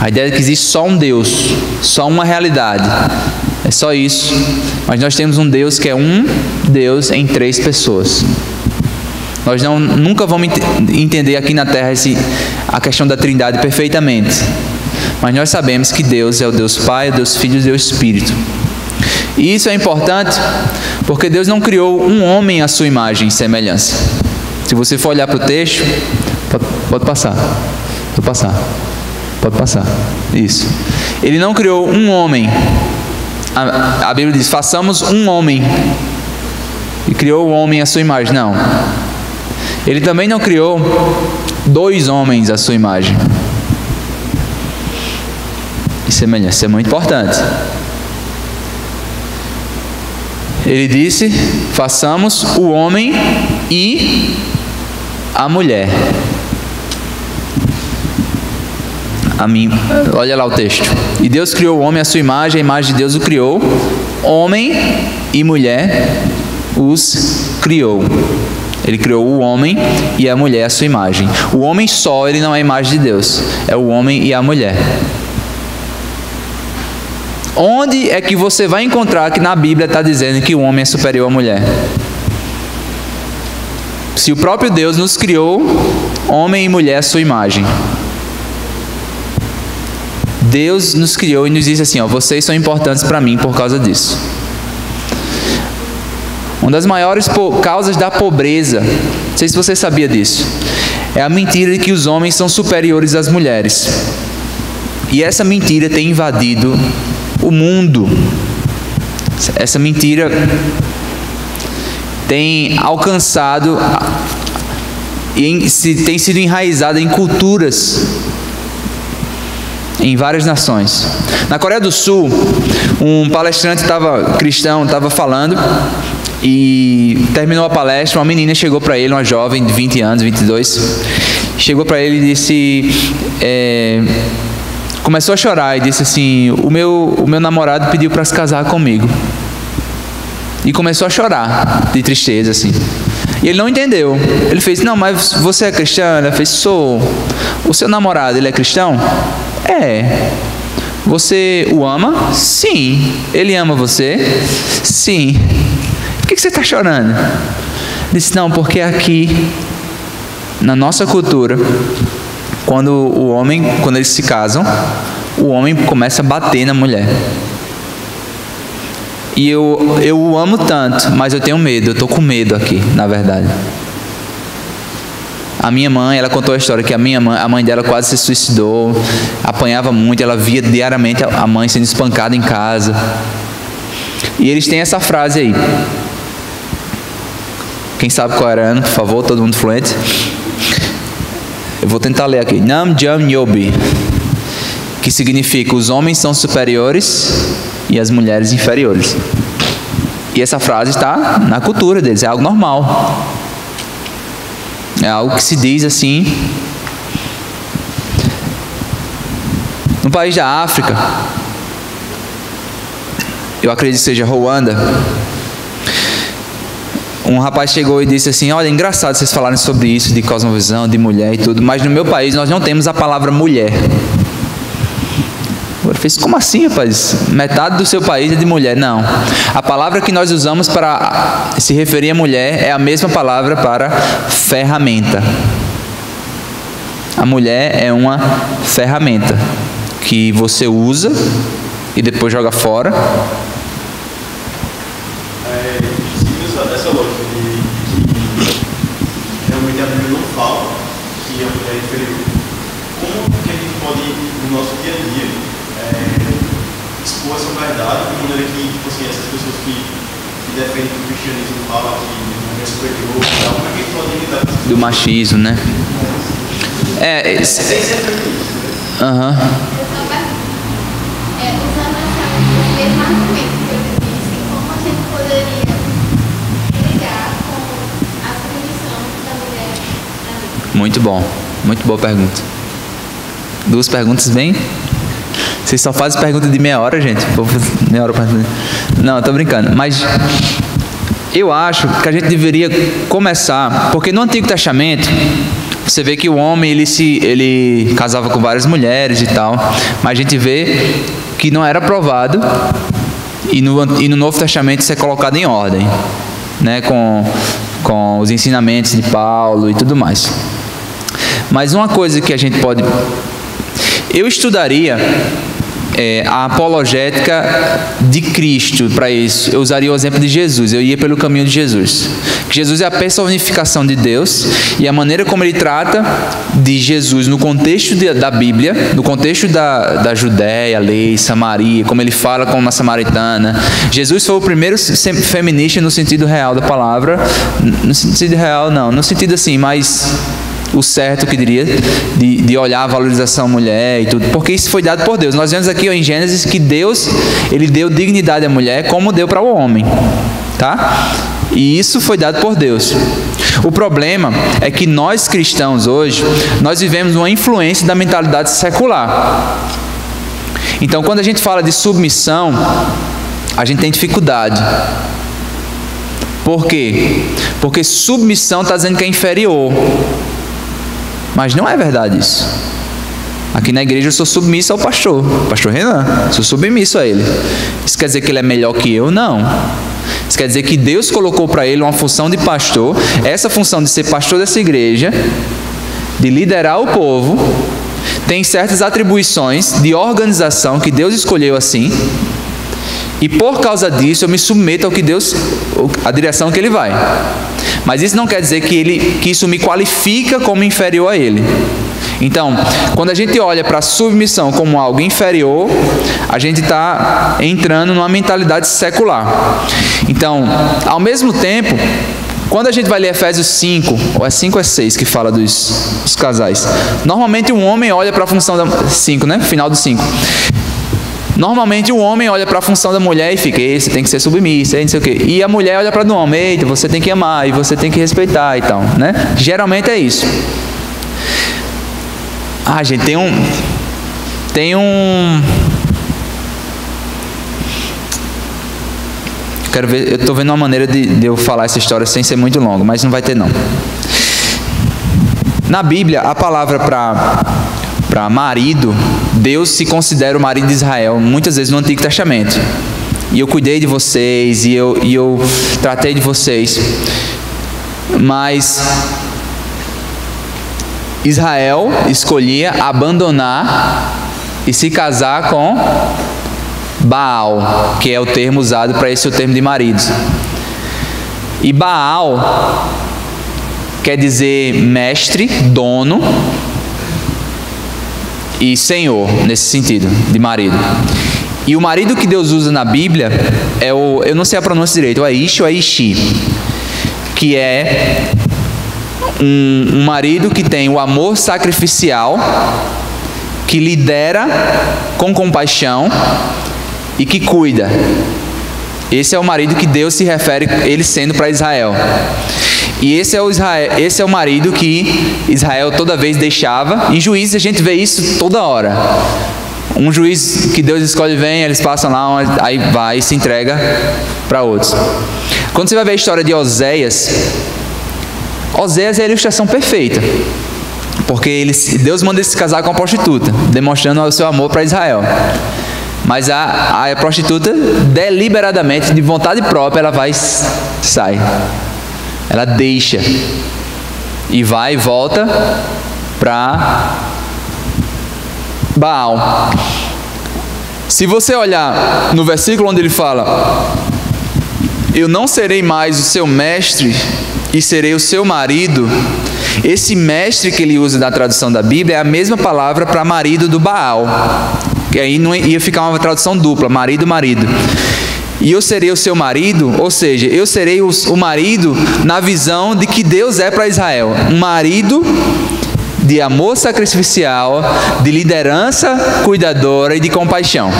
A ideia de que existe só um Deus, só uma realidade. É só isso. Mas nós temos um Deus que é um Deus em 3 pessoas. Nós nunca vamos entender aqui na Terra a questão da Trindade perfeitamente. Mas nós sabemos que Deus é o Deus Pai, o Deus Filho e o Deus Espírito. E isso é importante porque Deus não criou um homem à sua imagem e semelhança. Se você for olhar para o texto, pode passar. Pode passar. Isso. Ele não criou um homem. A Bíblia diz, façamos um homem. E criou o homem à sua imagem. Não. Ele também não criou 2 homens à sua imagem. E semelhança. Isso é muito importante. Ele disse, façamos o homem e a mulher. Olha lá o texto. E Deus criou o homem à sua imagem, a imagem de Deus o criou. Homem e mulher os criou. Ele criou o homem e a mulher à sua imagem. O homem só, ele não é a imagem de Deus. É o homem e a mulher. Onde é que você vai encontrar que na Bíblia está dizendo que o homem é superior à mulher? Se o próprio Deus nos criou, homem e mulher à sua imagem. Deus nos criou e nos disse assim, ó, vocês são importantes para mim por causa disso. Uma das maiores causas da pobreza, não sei se você sabia disso, é a mentira de que os homens são superiores às mulheres. E essa mentira tem invadido o mundo. Essa mentira tem alcançado e tem sido enraizada em culturas em várias nações. Na Coreia do Sul, um palestrante cristão estava falando e terminou a palestra. Uma menina chegou para ele, uma jovem de 20 anos, 22, chegou para ele e disse, começou a chorar e disse assim, o meu namorado pediu para se casar comigo. E começou a chorar de tristeza assim. E ele não entendeu. Ele fez, não, mas você é cristã? Ela fez, sou. O seu namorado, ele é cristão? É. Você o ama? Sim. Ele ama você? Sim. Por que você está chorando? Ele disse, não, porque aqui, na nossa cultura, quando eles se casam, o homem começa a bater na mulher. E eu o amo tanto, mas eu tenho medo, eu estou com medo aqui, na verdade. A minha mãe, ela contou a história que a mãe dela quase se suicidou, apanhava muito, ela via diariamente a mãe sendo espancada em casa. E eles têm essa frase aí. Quem sabe qual era ano, por favor, todo mundo fluente. Eu vou tentar ler aqui. Nam Jam Yobi, que significa os homens são superiores e as mulheres inferiores. E essa frase está na cultura deles, é algo normal. É algo que se diz assim. No país da África, eu acredito que seja Ruanda, um rapaz chegou e disse assim, olha, é engraçado vocês falarem sobre isso, de cosmovisão, de mulher e tudo, mas no meu país nós não temos a palavra mulher. Eu fiz, como assim, rapaz? Metade do seu país é de mulher. Não. A palavra que nós usamos para se referir a mulher é a mesma palavra para ferramenta. A mulher é uma ferramenta que você usa e depois joga fora. Seguindo essa lógica de que realmente a Bíblia não fala que a mulher é inferior, como que a gente pode, no nosso dia a dia, expor essa verdade de maneira que, tipo assim, essas pessoas que defendem que o cristianismo fala que a mulher é superior, como é que a gente pode lidar com isso? Do machismo, né? Sem ser feminista, né? Aham. Usando esse mesmo argumento que eu disse, como a gente poderia ligar com a submissão da mulher na Bíblia? Muito bom. Muito boa pergunta. Duas perguntas bem... Vocês só fazem pergunta de meia hora, gente? Meia hora para... Não, estou brincando. Mas eu acho que a gente deveria começar... Porque no Antigo Testamento, você vê que o homem, ele casava com várias mulheres e tal. Mas a gente vê que não era aprovado. E no Novo Testamento isso é colocado em ordem. Né? Com os ensinamentos de Paulo e tudo mais. Mas uma coisa que a gente pode... Eu estudaria a apologética de Cristo para isso. Eu usaria o exemplo de Jesus. Eu ia pelo caminho de Jesus. Que Jesus é a personificação de Deus e a maneira como ele trata de Jesus no contexto da Bíblia, no contexto da Judéia, lei, Samaria, como ele fala com uma samaritana. Jesus foi o primeiro feminista no sentido real da palavra. No sentido real, não. No sentido assim, mais... o certo que diria, de olhar a valorização à mulher e tudo, porque isso foi dado por Deus. Nós vemos aqui em Gênesis que Deus, ele deu dignidade à mulher como deu para o homem, tá? E isso foi dado por Deus. O problema é que nós cristãos hoje, nós vivemos uma influência da mentalidade secular. Então, quando a gente fala de submissão, a gente tem dificuldade. Por quê? Porque submissão está dizendo que é inferior. Mas não é verdade isso. Aqui na igreja eu sou submisso ao pastor Renan, sou submisso a ele. Isso quer dizer que ele é melhor que eu? Não. Isso quer dizer que Deus colocou para ele uma função de pastor, essa função de ser pastor dessa igreja, de liderar o povo, tem certas atribuições de organização que Deus escolheu assim, e por causa disso eu me submeto ao que Deus, a direção que ele vai. Mas isso não quer dizer que isso me qualifica como inferior a ele. Então, quando a gente olha para a submissão como algo inferior, a gente está entrando numa mentalidade secular. Então, ao mesmo tempo, quando a gente vai ler Efésios 5, ou é 5 ou é 6 que fala dos casais, normalmente um homem olha para a função da... 5, né? Final do 5. Normalmente o homem olha para a função da mulher e fica, você tem que ser submissa, não sei o quê. E a mulher olha para o homem, eita, você tem que amar, e você tem que respeitar e tal, né? Geralmente é isso. Ah, gente, tem um... Quero ver, eu estou vendo uma maneira de eu falar essa história sem ser muito longo, mas não vai ter não. Na Bíblia, a palavra para marido, Deus se considera o marido de Israel, muitas vezes no Antigo Testamento. E eu cuidei de vocês, e eu tratei de vocês. Mas Israel escolhia abandonar e se casar com Baal, que é o termo usado para esse o termo de maridos. E Baal quer dizer mestre, dono e senhor, nesse sentido, de marido. E o marido que Deus usa na Bíblia é eu não sei a pronúncia direito, é Ish ou é Ishi, que é um marido que tem o amor sacrificial, que lidera com compaixão e que cuida. Esse é o marido que Deus se refere, ele sendo para Israel. E esse é o marido que Israel toda vez deixava. Em Juízes a gente vê isso toda hora. Um juiz que Deus escolhe vem, eles passam lá, aí vai e se entrega para outros. Quando você vai ver a história de Oséias é a ilustração perfeita. Porque Deus manda ele se casar com uma prostituta, demonstrando o seu amor para Israel. Mas a prostituta, deliberadamente, de vontade própria, ela vai e sai. Ela deixa. E vai e volta para Baal. Se você olhar no versículo onde ele fala: eu não serei mais o seu mestre e serei o seu marido, esse mestre que ele usa na tradução da Bíblia é a mesma palavra para marido do Baal. Que aí não ia ficar uma tradução dupla, marido. E eu serei o seu marido, ou seja, eu serei o marido na visão de que Deus é para Israel. Um marido de amor sacrificial, de liderança cuidadora e de compaixão.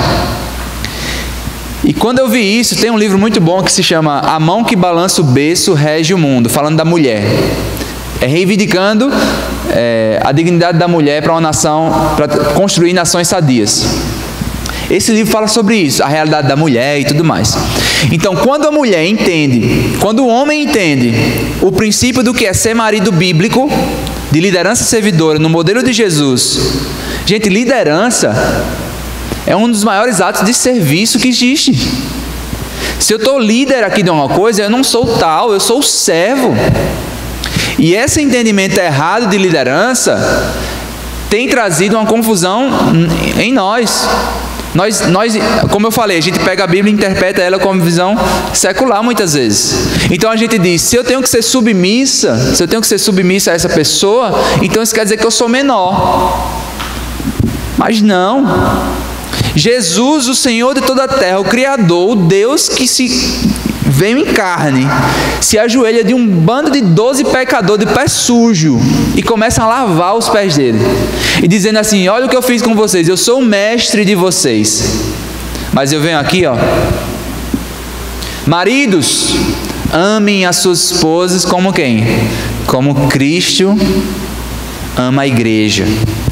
E quando eu vi isso, tem um livro muito bom que se chama A Mão que Balança o Berço Rege o Mundo, falando da mulher. Reivindicando a dignidade da mulher para uma nação, para construir nações sadias. Esse livro fala sobre isso, a realidade da mulher e tudo mais. Então, quando a mulher entende, quando o homem entende o princípio do que é ser marido bíblico, de liderança servidora, no modelo de Jesus. Gente, liderança é um dos maiores atos de serviço que existe. Se eu estou líder aqui de uma coisa, eu não sou tal, eu sou o servo. E esse entendimento errado de liderança tem trazido uma confusão em nós. Nós, como eu falei, a gente pega a Bíblia e interpreta ela como visão secular muitas vezes. Então a gente diz, se eu tenho que ser submissa a essa pessoa, então isso quer dizer que eu sou menor. Mas não. Jesus, o Senhor de toda a terra, o Criador, o Deus que veio em carne, se ajoelha de um bando de 12 pecadores de pé sujo e começa a lavar os pés dele e dizendo assim: olha o que eu fiz com vocês, eu sou o mestre de vocês, mas eu venho aqui, ó, maridos, Amem as suas esposas como quem? Como Cristo ama a igreja.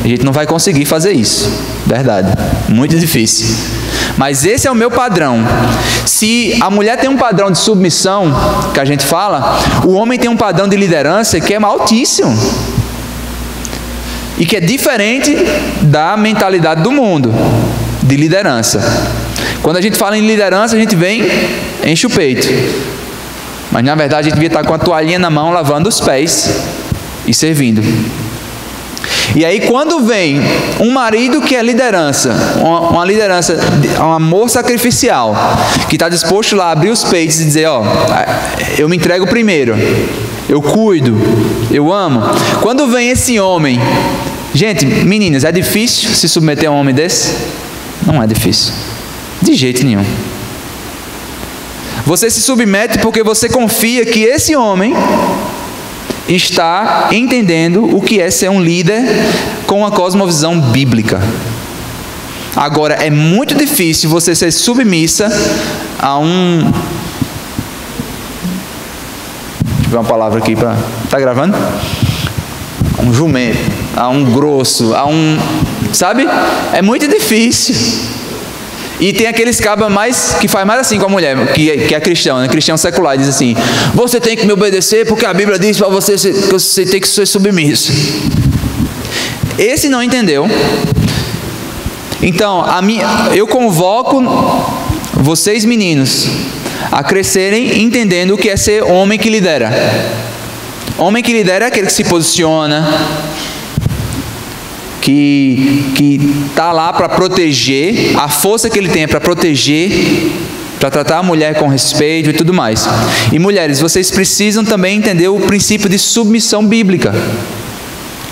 A gente não vai conseguir fazer isso, verdade, muito difícil. Mas esse é o meu padrão. Se a mulher tem um padrão de submissão, que a gente fala, o homem tem um padrão de liderança que é altíssimo. E que é diferente da mentalidade do mundo, de liderança. Quando a gente fala em liderança, a gente enche o peito. Mas na verdade a gente devia estar com a toalhinha na mão, lavando os pés e servindo. E aí quando vem um marido que é liderança, uma liderança, um amor sacrificial, que está disposto lá a abrir os peitos e dizer, eu me entrego primeiro, eu cuido, eu amo. Quando vem esse homem, gente, meninas, é difícil se submeter a um homem desse? Não é difícil, de jeito nenhum. Você se submete porque você confia que esse homem está entendendo o que é ser um líder com uma cosmovisão bíblica. Agora, é muito difícil você ser submissa a um... Deixa eu ver uma palavra aqui para... Tá gravando? Um jumento, a um grosso, a um... Sabe? É muito difícil. E tem aqueles cabas que faz mais assim com a mulher, que é cristão, né? Cristão secular, diz assim: você tem que me obedecer porque a Bíblia diz para você que você tem que ser submisso. Esse não entendeu. Então, eu convoco vocês meninos a crescerem entendendo o que é ser homem que lidera. Homem que lidera é aquele que se posiciona, que está lá para proteger, a força que ele tem é para proteger, para tratar a mulher com respeito e tudo mais. E mulheres, vocês precisam também entender o princípio de submissão bíblica,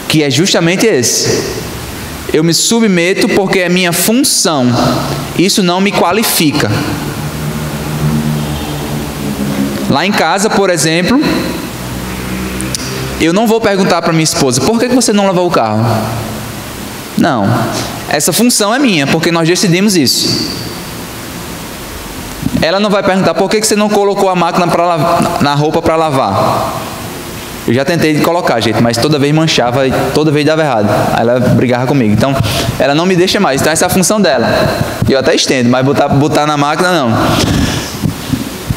que é justamente esse. Eu me submeto porque é minha função, isso não me qualifica. Lá em casa, por exemplo, eu não vou perguntar para minha esposa: por que você não lavou o carro? Não, essa função é minha, porque nós decidimos isso. Ela não vai perguntar: por que você não colocou a máquina na roupa para lavar? Eu já tentei colocar, gente, mas toda vez manchava e toda vez dava errado. Aí ela brigava comigo. Então, ela não me deixa mais. Então, essa é a função dela. Eu até estendo, mas botar na máquina, não.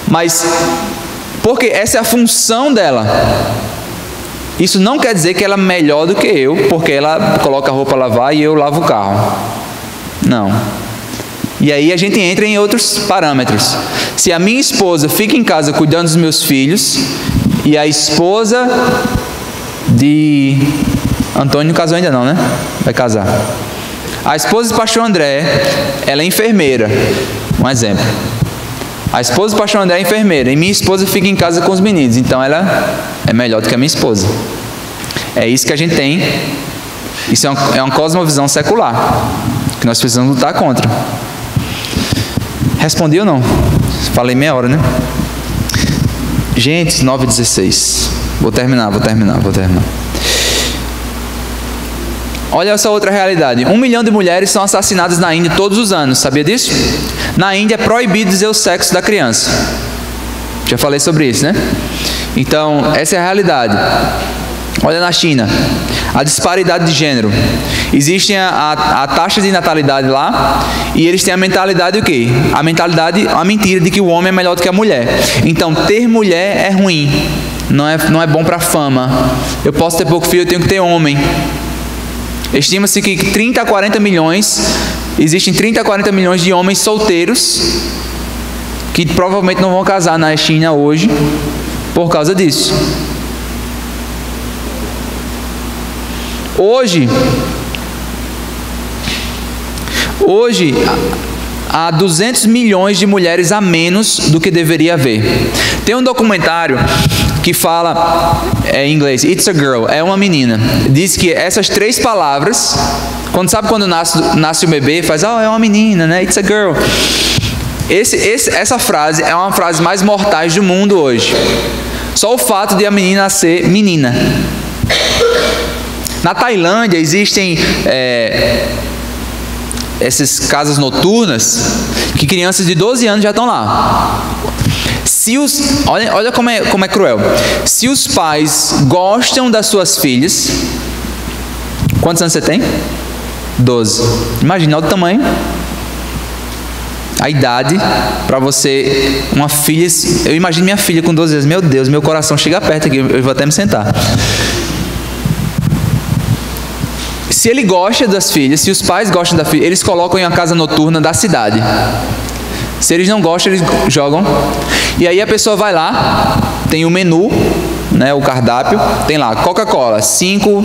Mas, porque essa é a função dela. Isso não quer dizer que ela é melhor do que eu, porque ela coloca a roupa a lavar e eu lavo o carro. Não. E aí a gente entra em outros parâmetros. Se a minha esposa fica em casa cuidando dos meus filhos, e a esposa de... Antônio não casou ainda não, né? Vai casar. A esposa do pastor André, ela é enfermeira. Um exemplo. A esposa do pastor André é enfermeira e minha esposa fica em casa com os meninos. Então ela é melhor do que a minha esposa. É isso que a gente tem. Isso é uma cosmovisão secular que nós precisamos lutar contra. Respondi ou não? Falei meia hora, né? Gente, 9h16. Vou terminar. Olha essa outra realidade. 1 milhão de mulheres são assassinadas na Índia todos os anos. Sabia disso? Na Índia é proibido dizer o sexo da criança. Já falei sobre isso, né? Então, essa é a realidade. Olha na China. A disparidade de gênero. Existe a taxa de natalidade lá. E eles têm a mentalidade o quê? A mentalidade, a mentira de que o homem é melhor do que a mulher. Então, ter mulher é ruim. Não é bom para a fama. Eu posso ter pouco filho, eu tenho que ter homem. Estima-se que 30 a 40 milhões, existem 30 a 40 milhões de homens solteiros que provavelmente não vão casar na China hoje por causa disso. Hoje há 200 milhões de mulheres a menos do que deveria haver. Tem um documentário que fala, em inglês, It's a Girl, é uma menina. Diz que essas 3 palavras, quando nasce o bebê, faz, é uma menina, né? It's a girl. Essa frase é uma frase mais mortais do mundo hoje. Só o fato de a menina ser menina. Na Tailândia existem essas casas noturnas que crianças de 12 anos já estão lá. Olha como é cruel. Se os pais gostam das suas filhas, quantos anos você tem? 12. Imagina, olha o tamanho. A idade para você, uma filha. Eu imagino minha filha com 12 anos. Meu Deus, meu coração chega perto aqui. Eu vou até me sentar. Se ele gosta das filhas, se os pais gostam da filha, eles colocam em uma casa noturna da cidade. Se eles não gostam, eles jogam. E aí a pessoa vai lá, tem o menu, né, o cardápio, tem lá Coca-Cola, 5,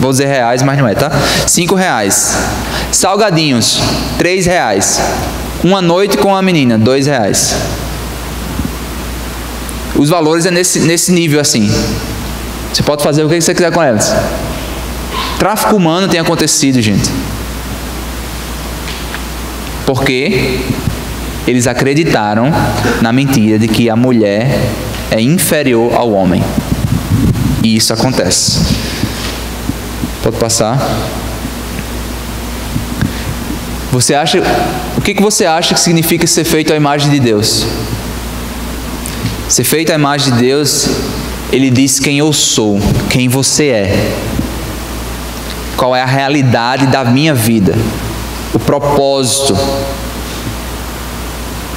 vou dizer reais, mas não é, tá? 5 reais. Salgadinhos, 3 reais. Uma noite com a menina, 2 reais. Os valores é nesse nível assim. Você pode fazer o que você quiser com elas. Tráfico humano tem acontecido, gente. Porque eles acreditaram na mentira de que a mulher é inferior ao homem. E isso acontece. Pode passar. O que você acha que significa ser feito à imagem de Deus? Ser feito à imagem de Deus, Ele diz quem eu sou, quem você é. Qual é a realidade da minha vida? O propósito.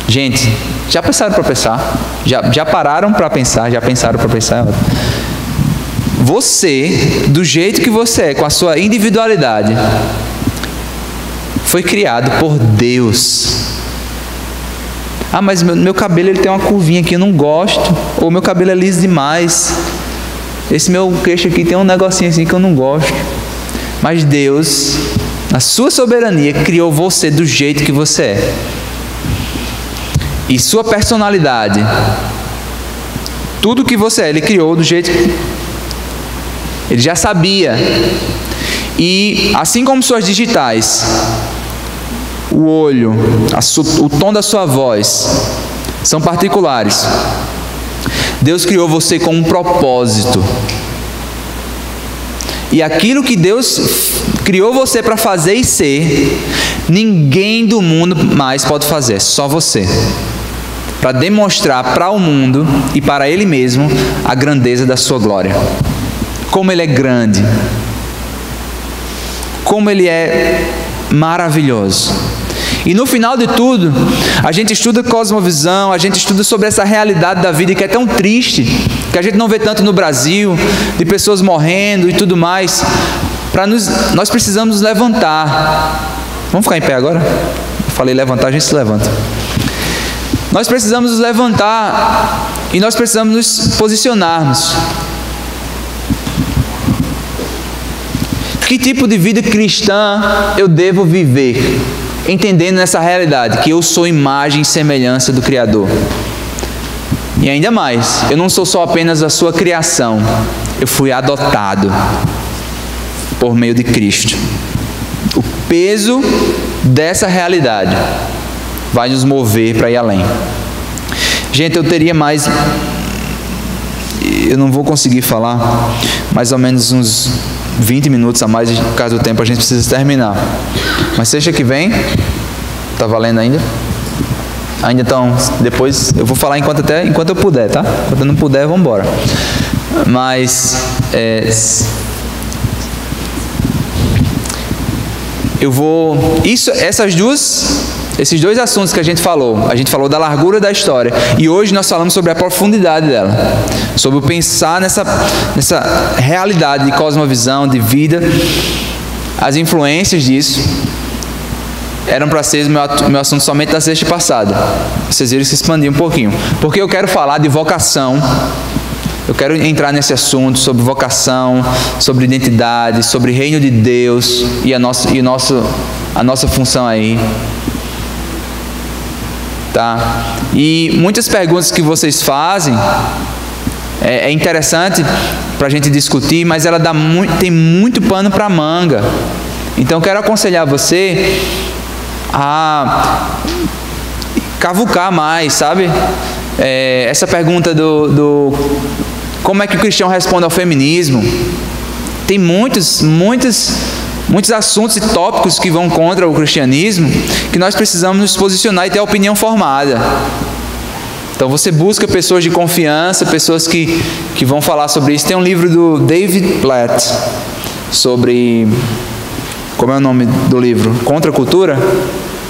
Gente, já pensaram para pensar? Já pararam para pensar? Já pensaram para pensar? Você, do jeito que você é, com a sua individualidade, foi criado por Deus. Ah, mas meu cabelo ele tem uma curvinha aqui, eu não gosto. Ou meu cabelo é liso demais. Esse meu queixo aqui tem um negocinho assim que eu não gosto. Mas Deus, na sua soberania, criou você do jeito que você é. E sua personalidade, tudo que você é, Ele criou do jeito que Ele já sabia. E assim como suas digitais, o olho, o tom da sua voz, são particulares. Deus criou você com um propósito. E aquilo que Deus criou você para fazer e ser, ninguém do mundo mais pode fazer, só você. Para demonstrar para o mundo e para Ele mesmo a grandeza da sua glória. Como Ele é grande. Como Ele é maravilhoso. E no final de tudo, a gente estuda cosmovisão, a gente estuda sobre essa realidade da vida que é tão triste, que a gente não vê tanto no Brasil, de pessoas morrendo e tudo mais. Nós precisamos nos levantar. Vamos ficar em pé agora? Eu falei levantar, a gente se levanta. Nós precisamos nos levantar e nós precisamos nos posicionarmos. Que tipo de vida cristã eu devo viver? Entendendo essa realidade, que eu sou imagem e semelhança do Criador. E ainda mais, eu não sou só apenas a sua criação, eu fui adotado por meio de Cristo. O peso dessa realidade vai nos mover para ir além. Gente, eu teria mais... Eu não vou conseguir falar mais ou menos uns 20 minutos a mais, por causa do tempo a gente precisa terminar. Mas sexta que vem, tá valendo ainda? Ainda então, depois eu vou falar enquanto eu puder, tá? Enquanto eu não puder, vamos embora. Mas eu vou... Esses dois assuntos que a gente falou da largura da história, e hoje nós falamos sobre a profundidade dela, sobre o pensar nessa realidade de cosmovisão, de vida, as influências disso, eram para ser meu assunto somente da sexta passada. Vocês viram que se expandir um pouquinho, porque eu quero falar de vocação, eu quero entrar nesse assunto sobre vocação, sobre identidade, sobre reino de Deus e a nossa função aí. Tá? E muitas perguntas que vocês fazem é interessante para a gente discutir, mas ela tem muito pano para manga. Então eu quero aconselhar você a cavucar mais, sabe? Essa pergunta do como é que o cristão responde ao feminismo. Tem muitos assuntos e tópicos que vão contra o cristianismo, que nós precisamos nos posicionar e ter a opinião formada. Então você busca pessoas de confiança, pessoas que vão falar sobre isso. Tem um livro do David Platt sobre... Como é o nome do livro? Contra a Cultura?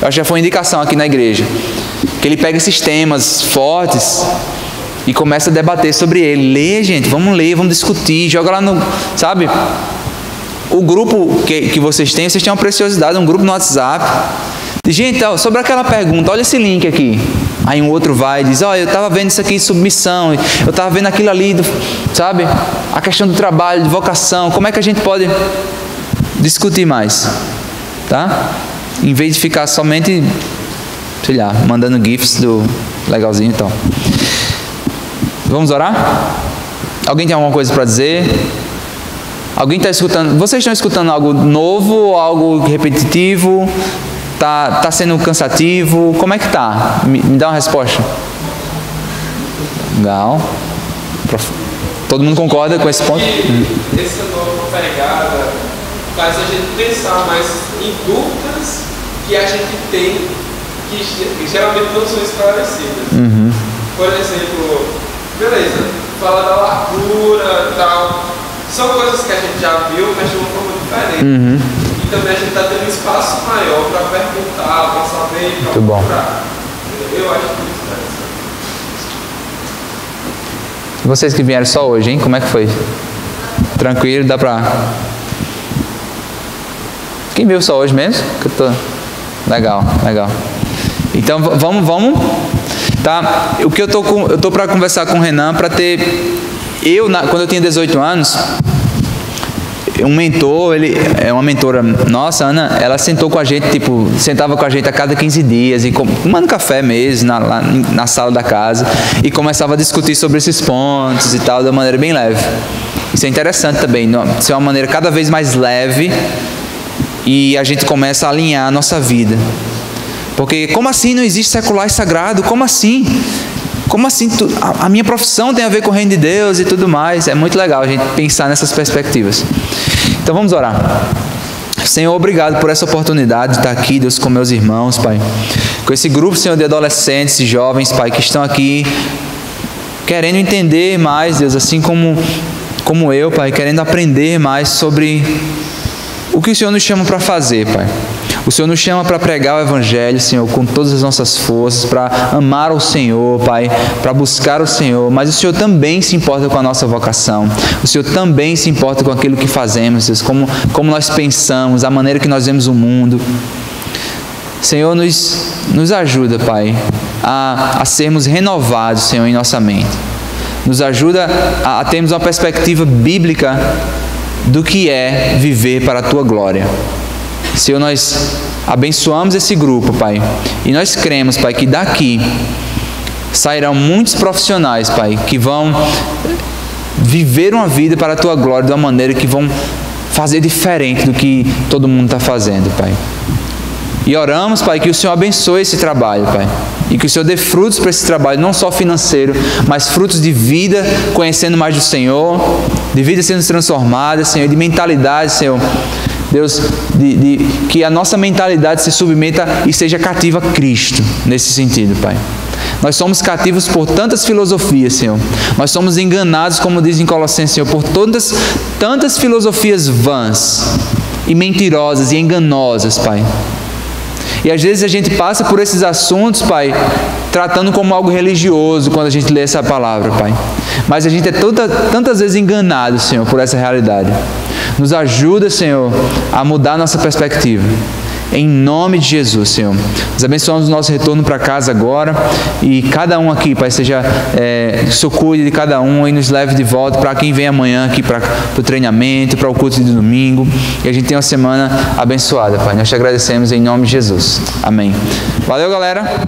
Eu acho que já foi indicação aqui na igreja. Que ele pega esses temas fortes e começa a debater sobre ele. Lê, gente, vamos ler, vamos discutir, joga lá no... Sabe? O grupo que vocês têm uma preciosidade, um grupo no WhatsApp. Gente, sobre aquela pergunta, olha esse link aqui. Aí um outro vai e diz, eu estava vendo isso aqui em submissão, eu estava vendo aquilo ali, sabe? A questão do trabalho, de vocação, como é que a gente pode discutir mais? Tá? Em vez de ficar somente, sei lá, mandando gifs do legalzinho e tal. Vamos orar? Alguém tem alguma coisa para dizer? Alguém está escutando? Vocês estão escutando algo novo ou algo repetitivo? Tá sendo cansativo? Como é que tá? Me dá uma resposta. Legal. Todo mundo concorda com esse ponto? Essa nova pegada faz a gente pensar mais em dúvidas que a gente tem, que geralmente não são esclarecidas. Uhum. Por exemplo, beleza, fala da largura e tal. São coisas que a gente já viu, mas de uma forma diferente. Uhum. E também a gente está tendo um espaço maior para perguntar, para saber, para procurar. Eu acho que isso é interessante. Vocês que vieram só hoje, hein? Como é que foi? Tranquilo, dá pra... Quem veio só hoje mesmo? Legal. Então vamos. Tá? O que eu tô para conversar com o Renan para ter... quando eu tinha 18 anos, um mentor, ele é uma mentora nossa, Ana, ela sentou com a gente, sentava com a gente a cada 15 dias, e tomando café mesmo, lá na sala da casa, e começava a discutir sobre esses pontos e tal, de uma maneira bem leve. Isso é interessante também, isso é uma maneira cada vez mais leve, e a gente começa a alinhar a nossa vida. Porque como assim não existe secular e sagrado? Como assim? Como assim a minha profissão tem a ver com o reino de Deus e tudo mais? É muito legal a gente pensar nessas perspectivas. Então vamos orar. Senhor, obrigado por essa oportunidade de estar aqui, Deus, com meus irmãos, Pai. Com esse grupo, Senhor, de adolescentes e jovens, Pai, que estão aqui querendo entender mais, Deus, assim como eu, Pai, querendo aprender mais sobre o que o Senhor nos chama para fazer, Pai. O Senhor nos chama para pregar o Evangelho, Senhor, com todas as nossas forças, para amar o Senhor, Pai, para buscar o Senhor. Mas o Senhor também se importa com a nossa vocação. O Senhor também se importa com aquilo que fazemos, Deus, como nós pensamos, a maneira que nós vemos o mundo. Senhor, nos ajuda, Pai, a sermos renovados, Senhor, em nossa mente. Nos ajuda a termos uma perspectiva bíblica do que é viver para a Tua glória. Senhor, nós abençoamos esse grupo, Pai, e nós cremos, Pai, que daqui sairão muitos profissionais, Pai, que vão viver uma vida para a Tua glória de uma maneira que vão fazer diferente do que todo mundo está fazendo, Pai. E oramos, Pai, que o Senhor abençoe esse trabalho, Pai, e que o Senhor dê frutos para esse trabalho, não só financeiro, mas frutos de vida, conhecendo mais do Senhor, de vida sendo transformada, Senhor, de mentalidade, Senhor. Deus, que a nossa mentalidade se submeta e seja cativa a Cristo, nesse sentido, Pai. Nós somos cativos por tantas filosofias, Senhor. Nós somos enganados, como diz em Colossenses, Senhor, por tantas filosofias vãs e mentirosas e enganosas, Pai. E às vezes a gente passa por esses assuntos, Pai, tratando como algo religioso quando a gente lê essa palavra, Pai. Mas a gente é tantas vezes enganado, Senhor, por essa realidade. Nos ajuda, Senhor, a mudar a nossa perspectiva. Em nome de Jesus, Senhor. Nós abençoamos o nosso retorno para casa agora. E cada um aqui, Pai, seja o Senhor cuide de cada um e nos leve de volta para quem vem amanhã aqui para o treinamento, para o culto de domingo. E a gente tenha uma semana abençoada, Pai. Nós te agradecemos em nome de Jesus. Amém. Valeu, galera.